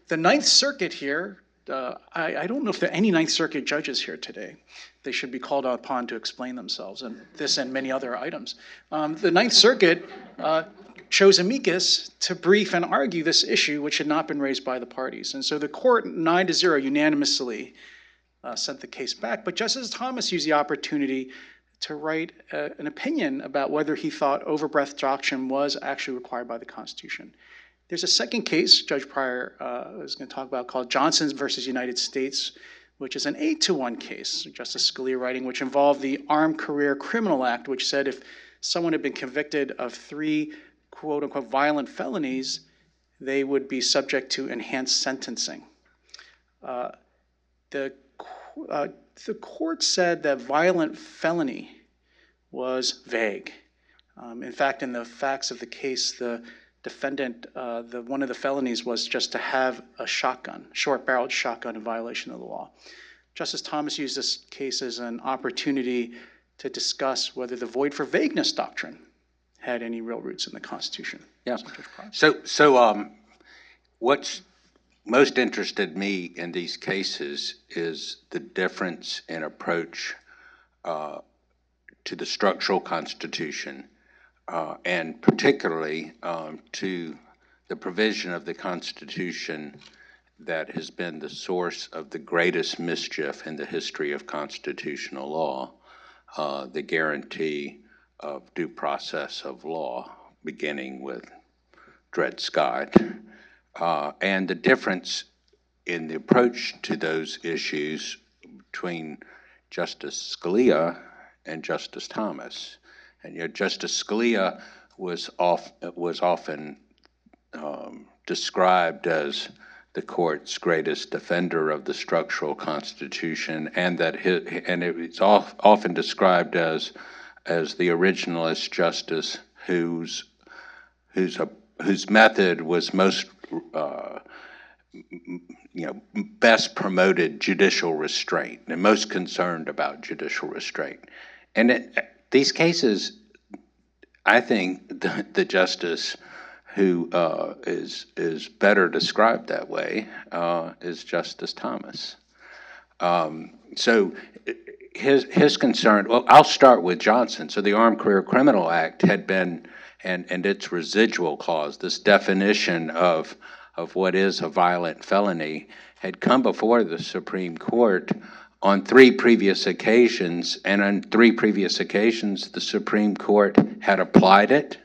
the Ninth Circuit here. I don't know if there are any Ninth Circuit judges here today. They should be called upon to explain themselves on this and many other items. The Ninth Circuit chose amicus to brief and argue this issue, which had not been raised by the parties. And so the court, 9-0, unanimously sent the case back. But Justice Thomas used the opportunity to write an opinion about whether he thought overbreadth doctrine was actually required by the Constitution. There's a second case Judge Pryor is going to talk about called Johnson versus United States, which is an 8-1 case, Justice Scalia writing, which involved the Armed Career Criminal Act, which said if someone had been convicted of 3 quote-unquote violent felonies, they would be subject to enhanced sentencing. The court said that violent felony was vague. In fact, in the facts of the case, the defendant, one of the felonies was just to have a shotgun, short-barreled shotgun in violation of the law. Justice Thomas used this case as an opportunity to discuss whether the void for vagueness doctrine had any real roots in the Constitution. Yeah. So what's most interested me in these cases is the difference in approach to the structural Constitution, and particularly to the provision of the Constitution that has been the source of the greatest mischief in the history of constitutional law, the guarantee of due process of law, beginning with Dred Scott. And the difference in the approach to those issues between Justice Scalia and Justice Thomas. And Justice Scalia was often described as the court's greatest defender of the structural Constitution, and it was often described as the originalist justice whose method was most best promoted judicial restraint and most concerned about judicial restraint. And these cases, I think the justice who is better described that way is Justice Thomas. So his concern, well, I'll start with Johnson. So the Armed Career Criminal Act had been, and its residual clause, this definition of what is a violent felony, had come before the Supreme Court on 3 previous occasions, and on 3 previous occasions, the Supreme Court had applied it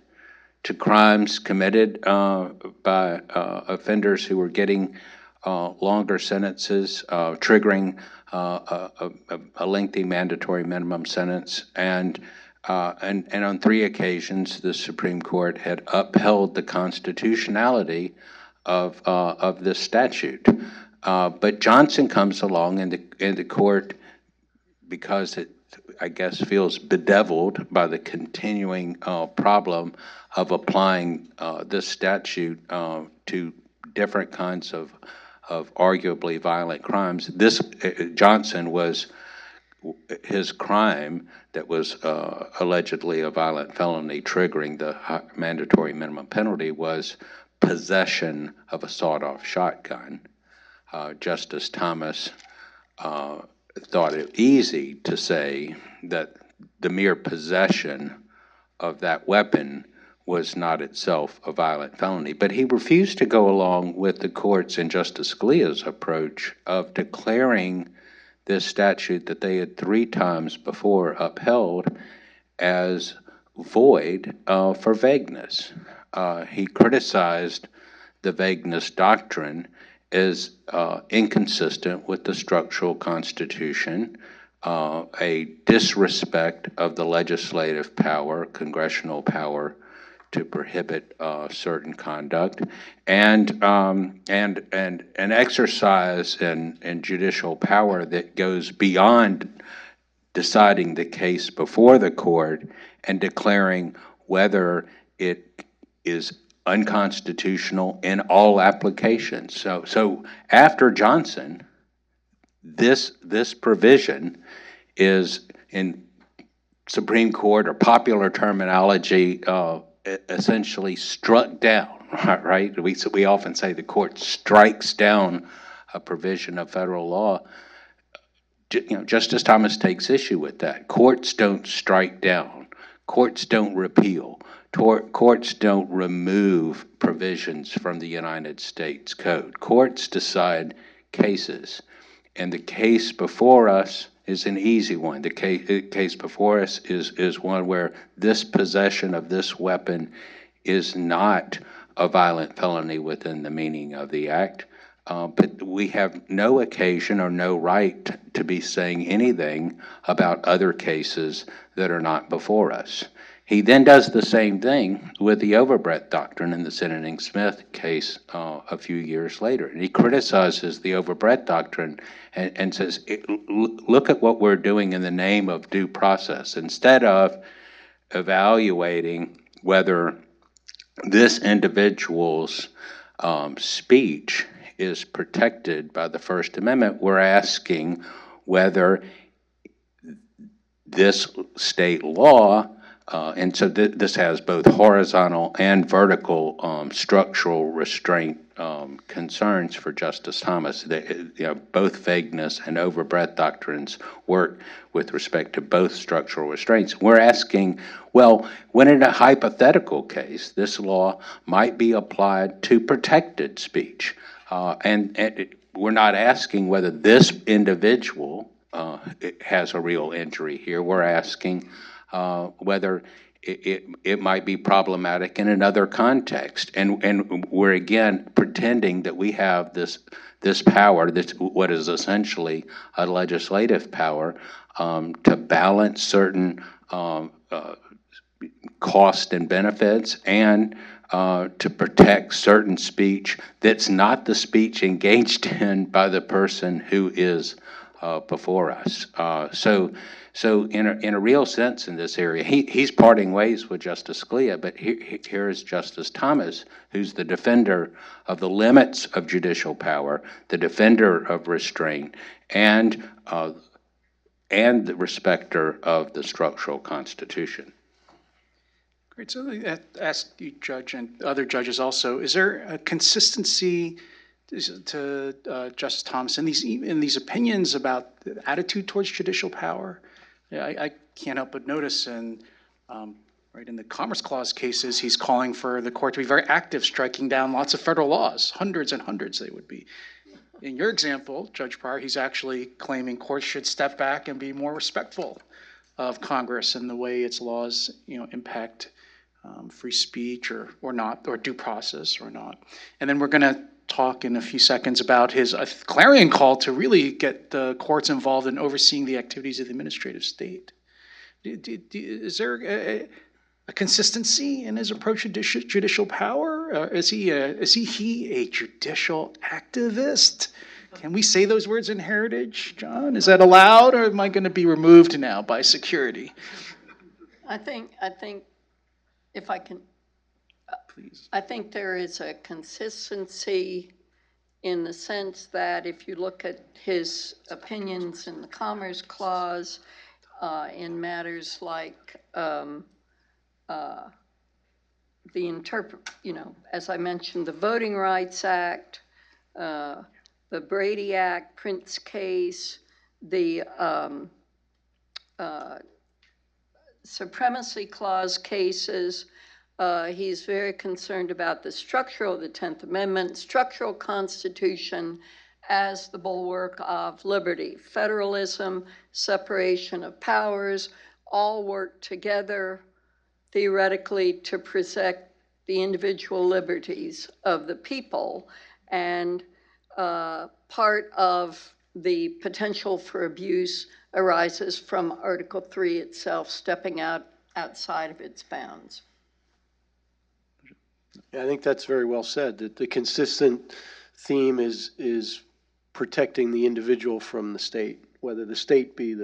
to crimes committed by offenders who were getting longer sentences, triggering a lengthy mandatory minimum sentence, and on 3 occasions, the Supreme Court had upheld the constitutionality of this statute. But Johnson comes along, and the court, because I guess, feels bedeviled by the continuing problem of applying this statute to different kinds of arguably violent crimes. This Johnson was his crime that was allegedly a violent felony triggering the mandatory minimum penalty was possession of a sawed-off shotgun. Justice Thomas thought it easy to say that the mere possession of that weapon was not itself a violent felony, but he refused to go along with the court's and Justice Scalia's approach of declaring this statute that they had 3 times before upheld as void for vagueness. He criticized the vagueness doctrine as inconsistent with the structural constitution, a disrespect of the legislative power, congressional power, to prohibit certain conduct, and an exercise in judicial power that goes beyond deciding the case before the court and declaring whether it is unconstitutional in all applications. So after Johnson, this provision is in Supreme Court or popular terminology essentially struck down, right? We often say the court strikes down a provision of federal law. Justice Thomas takes issue with that. Courts don't strike down. Courts don't repeal. Courts don't remove provisions from the United States Code. Courts decide cases, and the case before us is an easy one. The case before us is one where this possession of this weapon is not a violent felony within the meaning of the act, but we have no occasion or no right to be saying anything about other cases that are not before us. He then does the same thing with the overbreadth doctrine in the Sinning-Smith case a few years later. And he criticizes the overbreadth doctrine and says, look at what we're doing in the name of due process. Instead of evaluating whether this individual's speech is protected by the First Amendment, we're asking whether this state law and so this has both horizontal and vertical structural restraint concerns for Justice Thomas. Both vagueness and overbreadth doctrines work with respect to both structural restraints. We're asking, well, when in a hypothetical case, this law might be applied to protected speech. And we're not asking whether this individual has a real injury here. We're asking whether it might be problematic in another context. And we're again pretending that we have this power, that's what is essentially a legislative power, to balance certain cost and benefits and to protect certain speech that's not the speech engaged in by the person who is before us. So in a real sense in this area, he's parting ways with Justice Scalia, but here is Justice Thomas, who's the defender of the limits of judicial power, the defender of restraint, and the respecter of the structural constitution. Great. So I ask you, Judge, and other judges also, is there a consistency to Justice Thomas in these opinions about the attitude towards judicial power? I can't help but notice in the Commerce Clause cases, he's calling for the court to be very active, striking down lots of federal laws, hundreds and hundreds they would be. In your example, Judge Pryor, he's actually claiming courts should step back and be more respectful of Congress and the way its laws, impact free speech or not, or due process or not. And then we're going to talk in a few seconds about his clarion call to really get the courts involved in overseeing the activities of the administrative state. Is there a consistency in his approach to judicial power? Is he a judicial activist? Can we say those words in heritage, John? Is that allowed, or am I going to be removed now by security? I think if I can, Please. I think there is a consistency in the sense that if you look at his opinions in the Commerce Clause, in matters like as I mentioned, the Voting Rights Act, the Brady Act, Prince case, the Supremacy Clause cases. He's very concerned about the structural, the 10th Amendment, structural Constitution as the bulwark of liberty. Federalism, separation of powers, all work together theoretically to protect the individual liberties of the people. And part of the potential for abuse arises from Article 3 itself stepping outside of its bounds. Yeah, I think that's very well said, that the consistent theme is protecting the individual from the state, whether the state be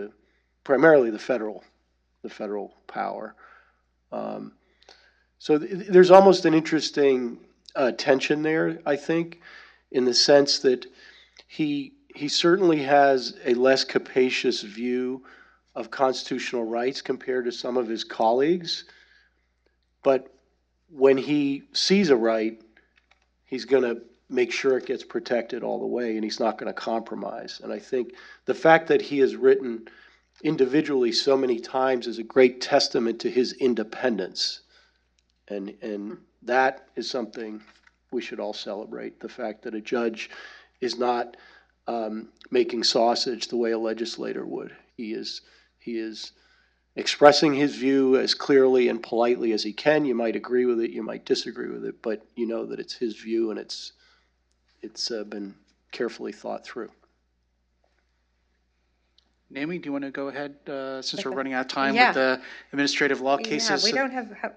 primarily the federal power. So there's almost an interesting tension there, I think, in the sense that he certainly has a less capacious view of constitutional rights compared to some of his colleagues, but when he sees a right, he's going to make sure it gets protected all the way, and he's not going to compromise. And I think the fact that he has written individually so many times is a great testament to his independence. And that is something we should all celebrate, the fact that a judge is not making sausage the way a legislator would. He is expressing his view as clearly and politely as he can. You might agree with it, you might disagree with it, but you know that it's his view and it's been carefully thought through. Naomi, do you want to go ahead, since we're running out of time Yeah. with the administrative law cases? Yeah,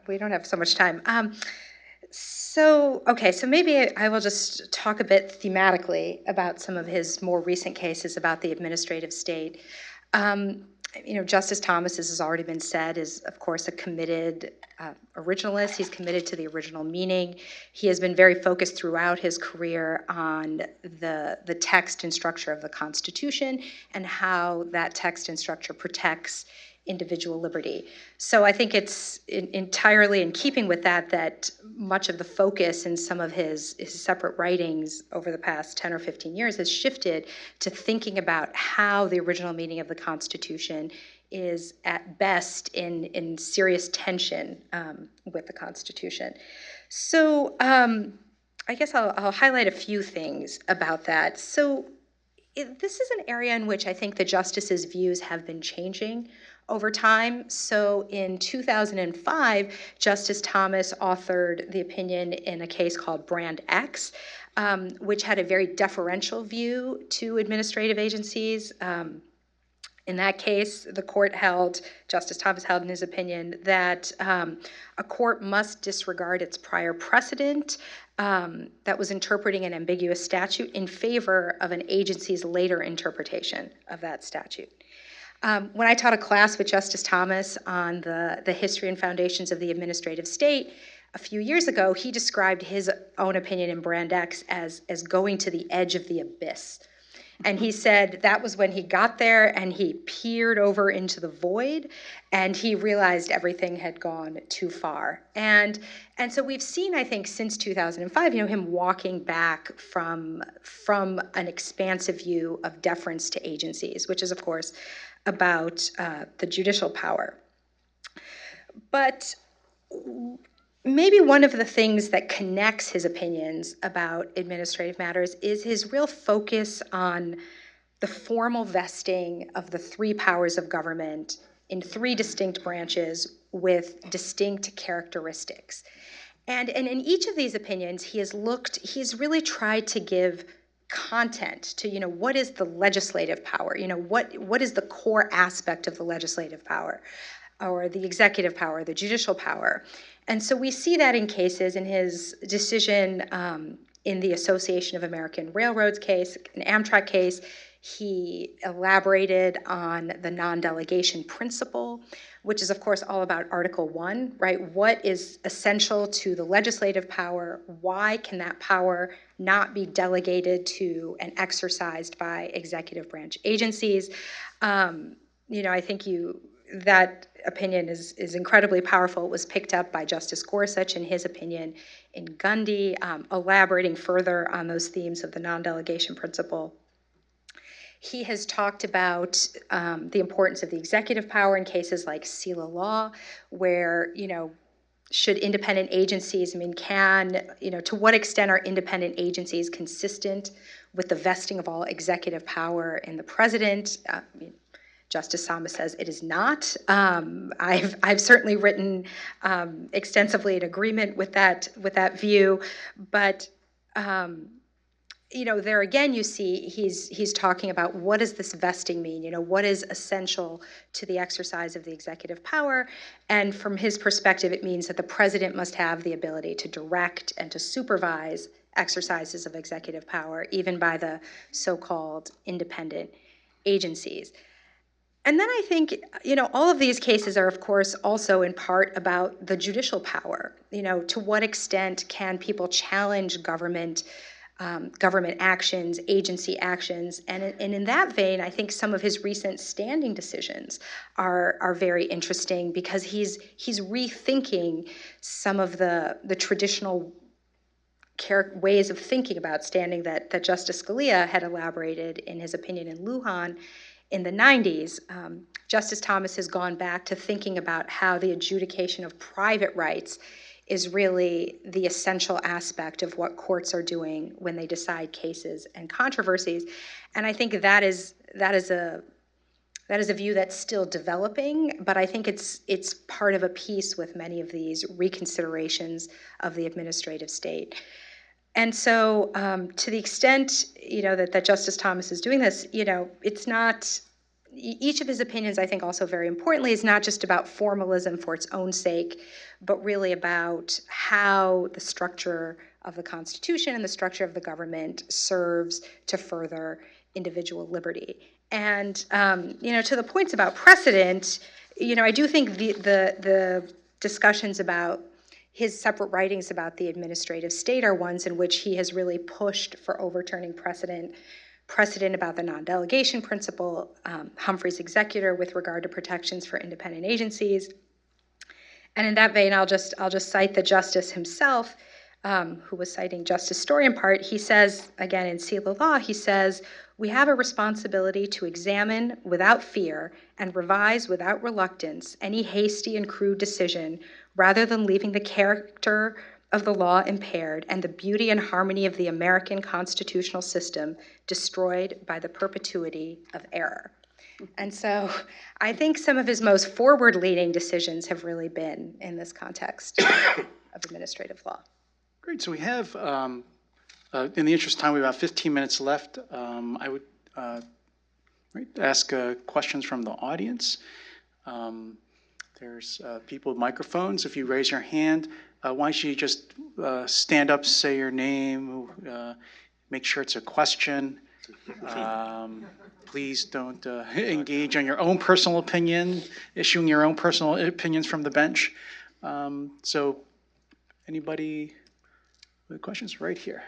we don't have so much time. So maybe I will just talk a bit thematically about some of his more recent cases about the administrative state. Justice Thomas, as has already been said, is, of course, a committed originalist. He's committed to the original meaning. He has been very focused throughout his career on the text and structure of the Constitution and how that text and structure protects individual liberty. So I think it's entirely in keeping with that much of the focus in some of his separate writings over the past 10 or 15 years has shifted to thinking about how the original meaning of the Constitution is at best in serious tension with the Constitution. So I guess I'll highlight a few things about that. So this is an area in which I think the justices' views have been changing over time. So in 2005, Justice Thomas authored the opinion in a case called Brand X, which had a very deferential view to administrative agencies. In that case, the court Justice Thomas held in his opinion that a court must disregard its prior precedent that was interpreting an ambiguous statute in favor of an agency's later interpretation of that statute. When I taught a class with Justice Thomas on the history and foundations of the administrative state a few years ago, he described his own opinion in Brand X as going to the edge of the abyss. And he said that was when he got there and he peered over into the void and he realized everything had gone too far. And so we've seen, I think, since 2005, him walking back from an expansive view of deference to agencies, which is, of course, about the judicial power. But maybe one of the things that connects his opinions about administrative matters is his real focus on the formal vesting of the three powers of government in three distinct branches with distinct characteristics. And in each of these opinions, he's really tried to give content to, what is the legislative power? What is the core aspect of the legislative power or the executive power, the judicial power? And so we see that in cases in his decision in the Association of American Railroads case, an Amtrak case, he elaborated on the non-delegation principle, which is, of course, all about Article 1, right? What is essential to the legislative power? Why can that power not be delegated to and exercised by executive branch agencies? I think that opinion is incredibly powerful. It was picked up by Justice Gorsuch in his opinion in Gundy, elaborating further on those themes of the non-delegation principle. He has talked about the importance of the executive power in cases like Scalia Law, where, should independent agencies, to what extent are independent agencies consistent with the vesting of all executive power in the president? Justice Thomas says it is not. I've certainly written extensively in agreement with that view, but there again, you see he's talking about what does this vesting mean? What is essential to the exercise of the executive power? And from his perspective, it means that the president must have the ability to direct and to supervise exercises of executive power, even by the so-called independent agencies. And then I think, all of these cases are, of course, also in part about the judicial power. To what extent can people challenge government actions, agency actions, and in that vein, I think some of his recent standing decisions are very interesting because he's rethinking some of the traditional ways of thinking about standing that Justice Scalia had elaborated in his opinion in Lujan in the 90s. Justice Thomas has gone back to thinking about how the adjudication of private rights is really the essential aspect of what courts are doing when they decide cases and controversies. And I think that is a view that's still developing, but I think it's part of a piece with many of these reconsiderations of the administrative state. And so to the extent, that Justice Thomas is doing this, it's not, each of his opinions, I think also very importantly, is not just about formalism for its own sake, but really about how the structure of the Constitution and the structure of the government serves to further individual liberty. And, to the points about precedent, I do think the discussions about his separate writings about the administrative state are ones in which he has really pushed for overturning precedent about the non-delegation principle, Humphrey's executor with regard to protections for independent agencies. And in that vein, I'll just cite the justice himself, who was citing Justice Story in part. He says, again, in Scalia Law, he says, "We have a responsibility to examine without fear and revise without reluctance any hasty and crude decision, rather than leaving the character of the law impaired and the beauty and harmony of the American constitutional system destroyed by the perpetuity of error." And so I think some of his most forward-leaning decisions have really been in this context of administrative law. Great. So we have, in the interest of time, we have about 15 minutes left. I would ask questions from the audience. There's people with microphones. If you raise your hand, why don't you just stand up, say your name, make sure it's a question. Please don't engage on your own personal opinion, issuing your own personal opinions from the bench. So anybody with questions? Right here.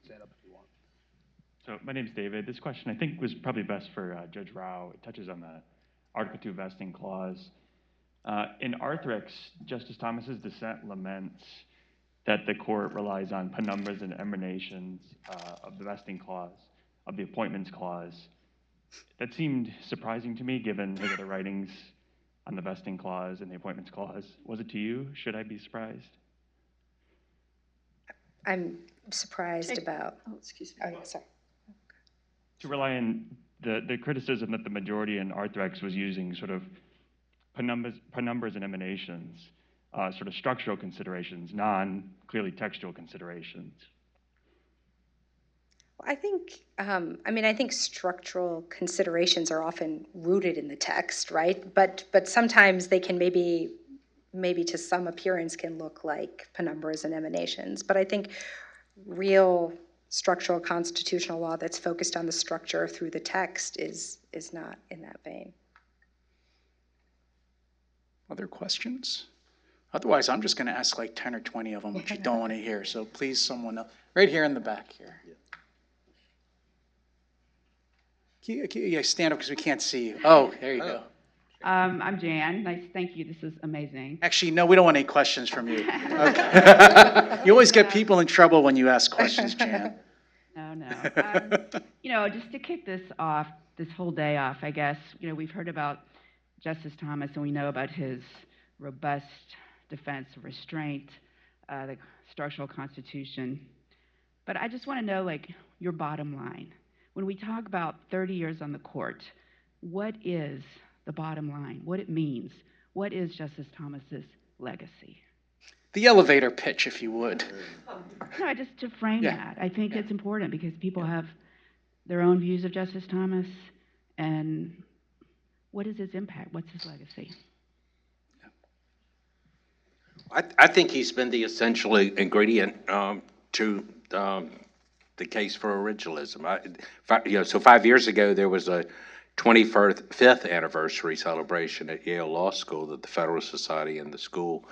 Stand up if you want. So my name's David. This question I think was probably best for Judge Rao. It touches on the Article 2 vesting clause. In Arthrex, Justice Thomas's dissent laments that the court relies on penumbras and emanations of the vesting clause, of the appointments clause. That seemed surprising to me, given his other writings on the vesting clause and the appointments clause. Was it to you? Should I be surprised? I'm surprised about. Oh, excuse me. Oh, yeah, sorry. To rely on the criticism that the majority in Arthrex was using sort of penumbras and emanations, sort of structural considerations, non-clearly textual considerations. I think, I think structural considerations are often rooted in the text, right? But sometimes they can maybe maybe to some appearance can look like penumbras and emanations. But I think real structural constitutional law that's focused on the structure through the text is not in that vein. Other questions? Otherwise, I'm just going to ask like 10 or 20 of them, which you don't want to hear. So please, someone else. Right here in the back here. Yeah, stand up because we can't see you. Oh, there you go. I'm Jan. Nice, thank you. This is amazing. Actually, no, we don't want any questions from you. Okay. You always get people in trouble when you ask questions, Jan. No. Just to kick this off, this whole day off, I guess, we've heard about Justice Thomas and we know about his robust defense of restraint, the structural constitution. But I just want to know, your bottom line. When we talk about 30 years on the court, what is the bottom line? What it means? What is Justice Thomas's legacy? The elevator pitch, if you would. No, just to frame that. I think it's important because people have their own views of Justice Thomas, and what is his impact? What's his legacy? I think he's been the essential ingredient to the case for originalism. So 5 years ago, there was a 25th anniversary celebration at Yale Law School that the Federalist Society and the school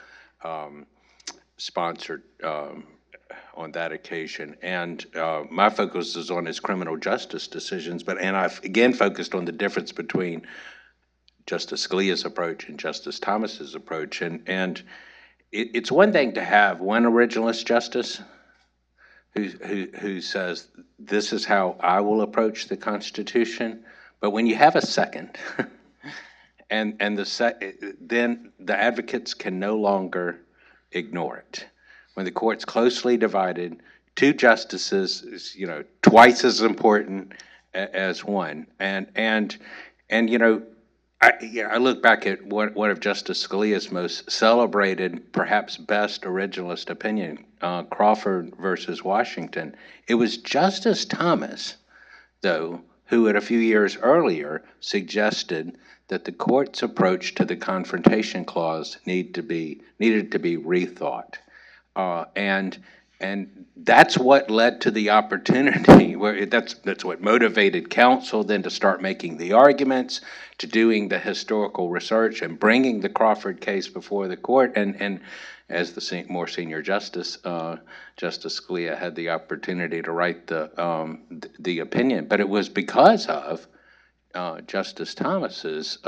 sponsored on that occasion. And my focus is on his criminal justice decisions, and I've again focused on the difference between Justice Scalia's approach and Justice Thomas's approach. And it's one thing to have one originalist justice who says, this is how I will approach the Constitution. But when you have a second, then the advocates can no longer ignore it. When the court's closely divided, two justices is, twice as important as one. I look back at one of Justice Scalia's most celebrated, perhaps best originalist opinion, Crawford versus Washington. It was Justice Thomas, though, who a few years earlier suggested that the court's approach to the Confrontation Clause needed to be rethought. And that's what led to the opportunity, that's what motivated counsel then to start making the arguments, to doing the historical research and bringing the Crawford case before the court. And as the more senior justice, Justice Scalia had the opportunity to write the opinion. But it was because of Justice Thomas's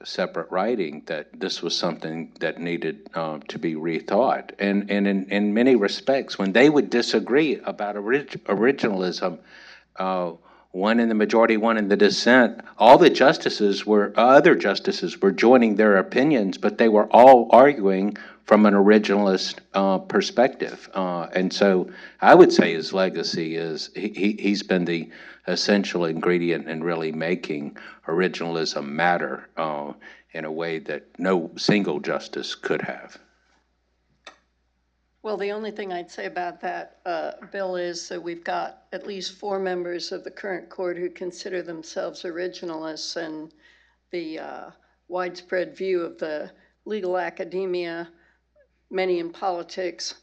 separate writing that this was something that needed to be rethought. And in many respects, when they would disagree about originalism, one in the majority, one in the dissent, all the other justices were joining their opinions, but they were all arguing from an originalist perspective. And so I would say his legacy is he's been the essential ingredient in really making originalism matter in a way that no single justice could have. Well, the only thing I'd say about that, Bill, is that we've got at least 4 members of the current court who consider themselves originalists, and the widespread view of the legal academia, many in politics,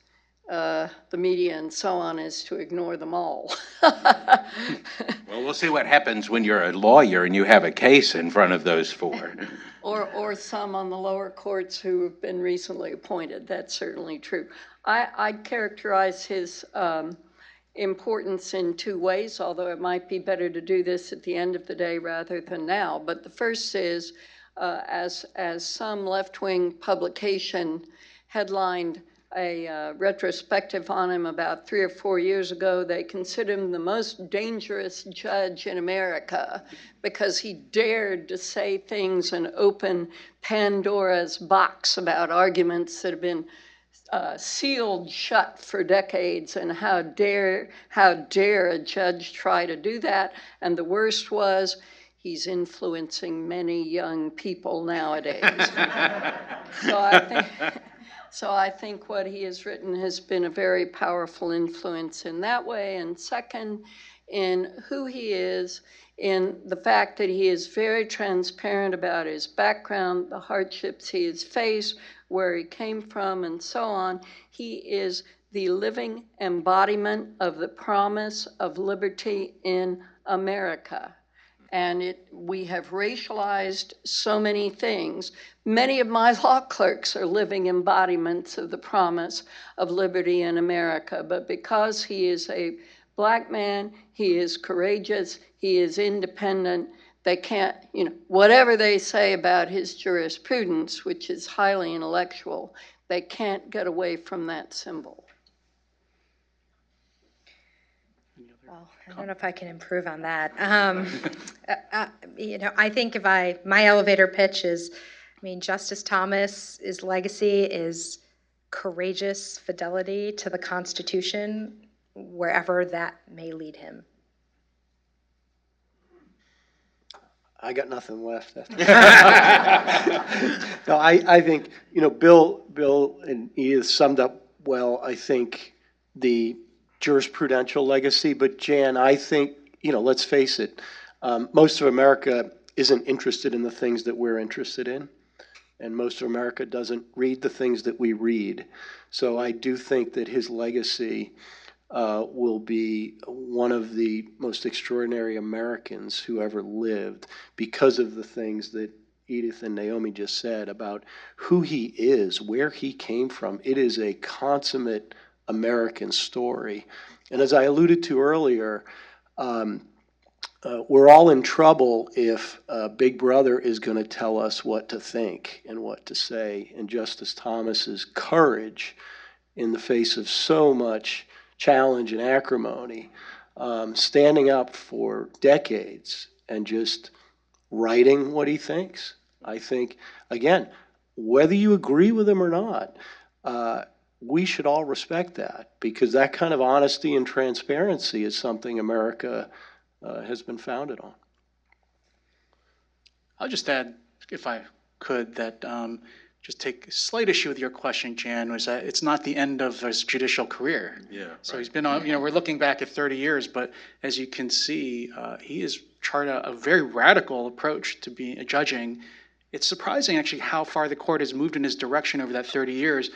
the media, and so on, is to ignore them all. Well, we'll see what happens when you're a lawyer and you have a case in front of those 4. Or some on the lower courts who have been recently appointed. That's certainly true. I'd characterize his importance in 2 ways, although it might be better to do this at the end of the day rather than now. But the first is, as some left-wing publication headlined a retrospective on him about 3 or 4 years ago, they considered him the most dangerous judge in America because he dared to say things and open Pandora's box about arguments that have been sealed shut for decades, and how dare a judge try to do that. And the worst was, he's influencing many young people nowadays. So I think what he has written has been a very powerful influence in that way. And second, in who he is in the fact that he is very transparent about his background, the hardships he has faced, where he came from, and so on. He is the living embodiment of the promise of liberty in America. And we have racialized so many things. Many of my law clerks are living embodiments of the promise of liberty in America, but because he is a Black man, he is courageous, he is independent, they can't, whatever they say about his jurisprudence, which is highly intellectual, they can't get away from that symbol. Well, I don't know if I can improve on that. I think my elevator pitch is, Justice Thomas's legacy is courageous fidelity to the Constitution, wherever that may lead him. I got nothing left after that. No, I think, Bill and Edith summed up well, I think, the jurisprudential legacy. But Jan, I think, let's face it, most of America isn't interested in the things that we're interested in. And most of America doesn't read the things that we read. So I do think that his legacy will be one of the most extraordinary Americans who ever lived because of the things that Edith and Naomi just said about who he is, where he came from. It is a consummate American story. And as I alluded to earlier, we're all in trouble if Big Brother is going to tell us what to think and what to say. And Justice Thomas's courage in the face of so much challenge and acrimony, standing up for decades and just writing what he thinks. I think, again, whether you agree with him or not, we should all respect that, because that kind of honesty and transparency is something America has been founded on. I'll just add, if I could, that just take a slight issue with your question, Jan, was that it's not the end of his judicial career. Yeah. So he's been on, we're looking back at 30 years, but as you can see, he has charted a very radical approach to judging. It's surprising, actually, how far the court has moved in his direction over that 30 years.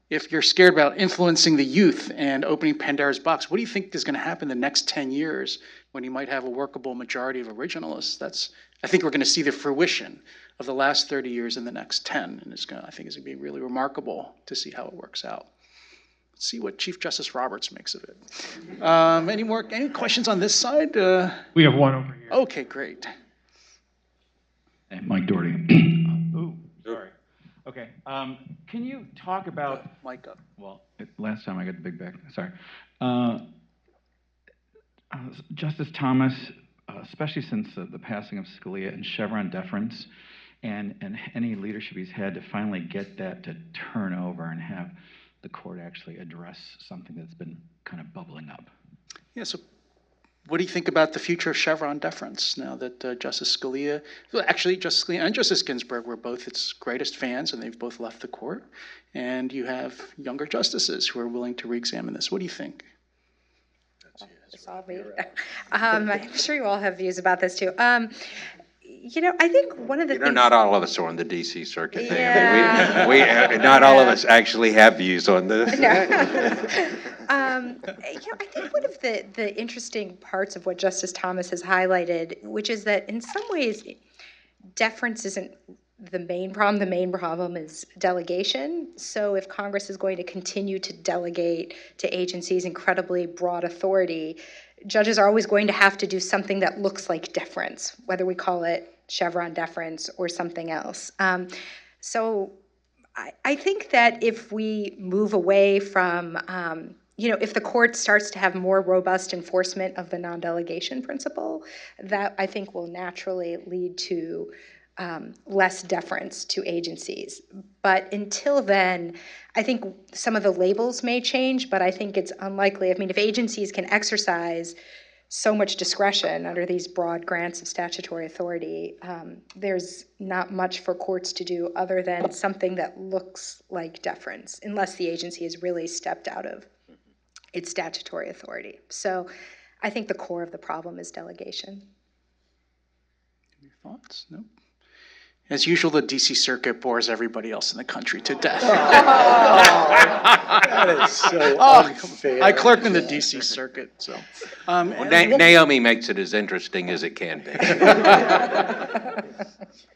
If you're scared about influencing the youth and opening Pandora's box, what do you think is going to happen the next 10 years when you might have a workable majority of originalists? I think we're going to see the fruition of the last 30 years in the next 10, and I think it's going to be really remarkable to see how it works out. Let's see what Chief Justice Roberts makes of it. Any questions on this side? We have one over here. Okay, great. Hey, Mike Doherty. Ooh, sorry. Okay, can you talk about... Mike up. Well, last time I got the big back, sorry. Justice Thomas, especially since the passing of Scalia and Chevron deference, and any leadership he's had to finally get that to turn over and have the court actually address something that's been kind of bubbling up. Yeah, so what do you think about the future of Chevron deference now that Justice Scalia and Justice Ginsburg were both its greatest fans, and they've both left the court, and you have younger justices who are willing to re-examine this? What do you think? It's all me. I'm sure you all have views about this too. I think one of the things... Not all of us are on the D.C. circuit. Yeah. We not all of us actually have views on this. No. I think one of the interesting parts of what Justice Thomas has highlighted, which is that in some ways, deference isn't the main problem. The main problem is delegation. So if Congress is going to continue to delegate to agencies incredibly broad authority, judges are always going to have to do something that looks like deference, whether we call it Chevron deference or something else. So I think that if we move away from, if the court starts to have more robust enforcement of the non-delegation principle, that I think will naturally lead to less deference to agencies. But until then, I think some of the labels may change, but I think it's unlikely. If agencies can exercise so much discretion under these broad grants of statutory authority, there's not much for courts to do other than something that looks like deference, unless the agency has really stepped out of its statutory authority. So I think the core of the problem is delegation. Any thoughts? No? As usual, the DC Circuit bores everybody else in the country to death. That is so unfair. I clerked in the DC Circuit, so. Naomi makes it as interesting as it can be.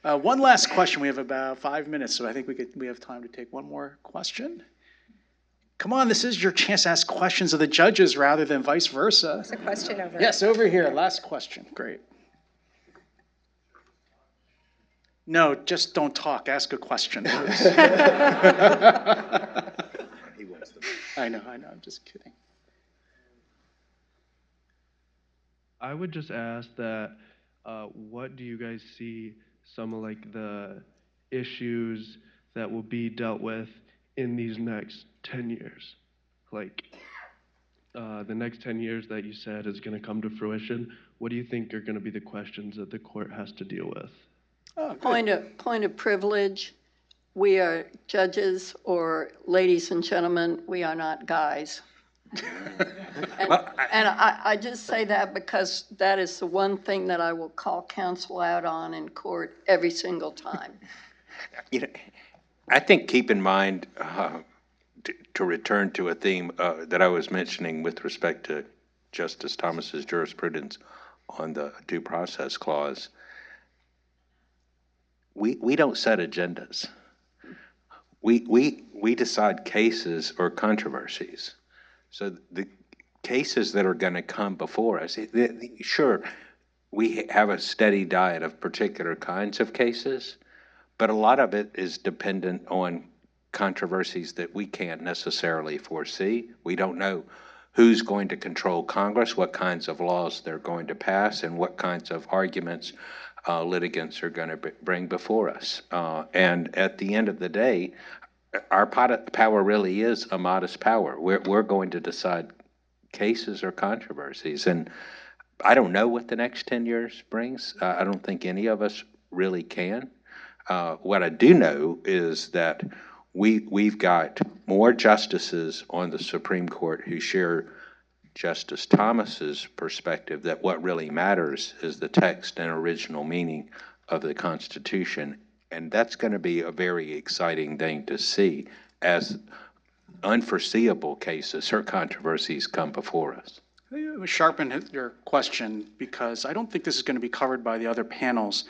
One last question. We have about 5 minutes, so I think we have time to take one more question. Come on, this is your chance to ask questions of the judges rather than vice versa. There's a question over. Yes, over here. Last question. Great. No, just don't talk. Ask a question. I know. I'm just kidding. I would just ask that, what do you guys see some of like the issues that will be dealt with in these next 10 years? Like the next 10 years that you said is going to come to fruition, what do you think are going to be the questions that the court has to deal with? Point of privilege, we are judges, or ladies and gentlemen, we are not guys. And I just say that because that is the one thing that I will call counsel out on in court every single time. I think keep in mind, to return to a theme that I was mentioning with respect to Justice Thomas's jurisprudence on the due process clause, we don't set agendas. We decide cases or controversies. So the cases that are going to come before us, sure, we have a steady diet of particular kinds of cases, but a lot of it is dependent on controversies that we can't necessarily foresee. We don't know who's going to control Congress, what kinds of laws they're going to pass, and what kinds of arguments litigants are going to bring before us. And at the end of the day, our power really is a modest power. We're going to decide cases or controversies. And I don't know what the next 10 years brings. I don't think any of us really can. What I do know is that we've got more justices on the Supreme Court who share Justice Thomas's perspective that what really matters is the text and original meaning of the Constitution. And that's going to be a very exciting thing to see as unforeseeable cases or controversies come before us. Sharpen your question, because I don't think this is going to be covered by the other panels.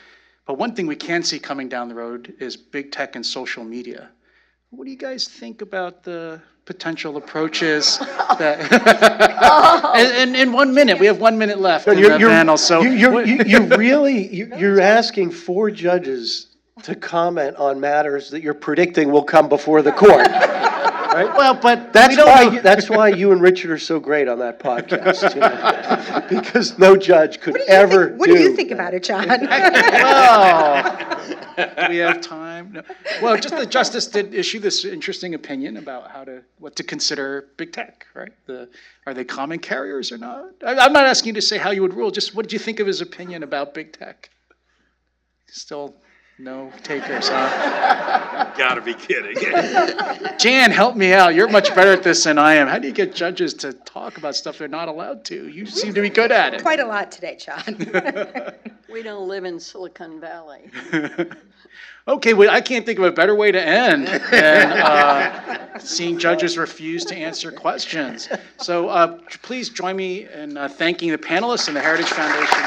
But one thing we can see coming down the road is big tech and social media. What do you guys think about the potential approaches that in 1 minute, we have 1 minute left in the panel. So you're asking 4 judges to comment on matters that you're predicting will come before the court. Right? Well, but that's why you and Richard are so great on that podcast. Because no judge could ever do. What do you think about it, John? Do we have time? No. Well, just the justice did issue this interesting opinion about what to consider big tech, right? Are they common carriers or not? I'm not asking you to say how you would rule. Just what did you think of his opinion about big tech? Still no takers, huh? Gotta be kidding. Jan, help me out. You're much better at this than I am. How do you get judges to talk about stuff they're not allowed to? You seem to be good at it. Quite a lot today, John. We don't live in Silicon Valley. Okay, well, I can't think of a better way to end than seeing judges refuse to answer questions. So please join me in thanking the panelists and the Heritage Foundation.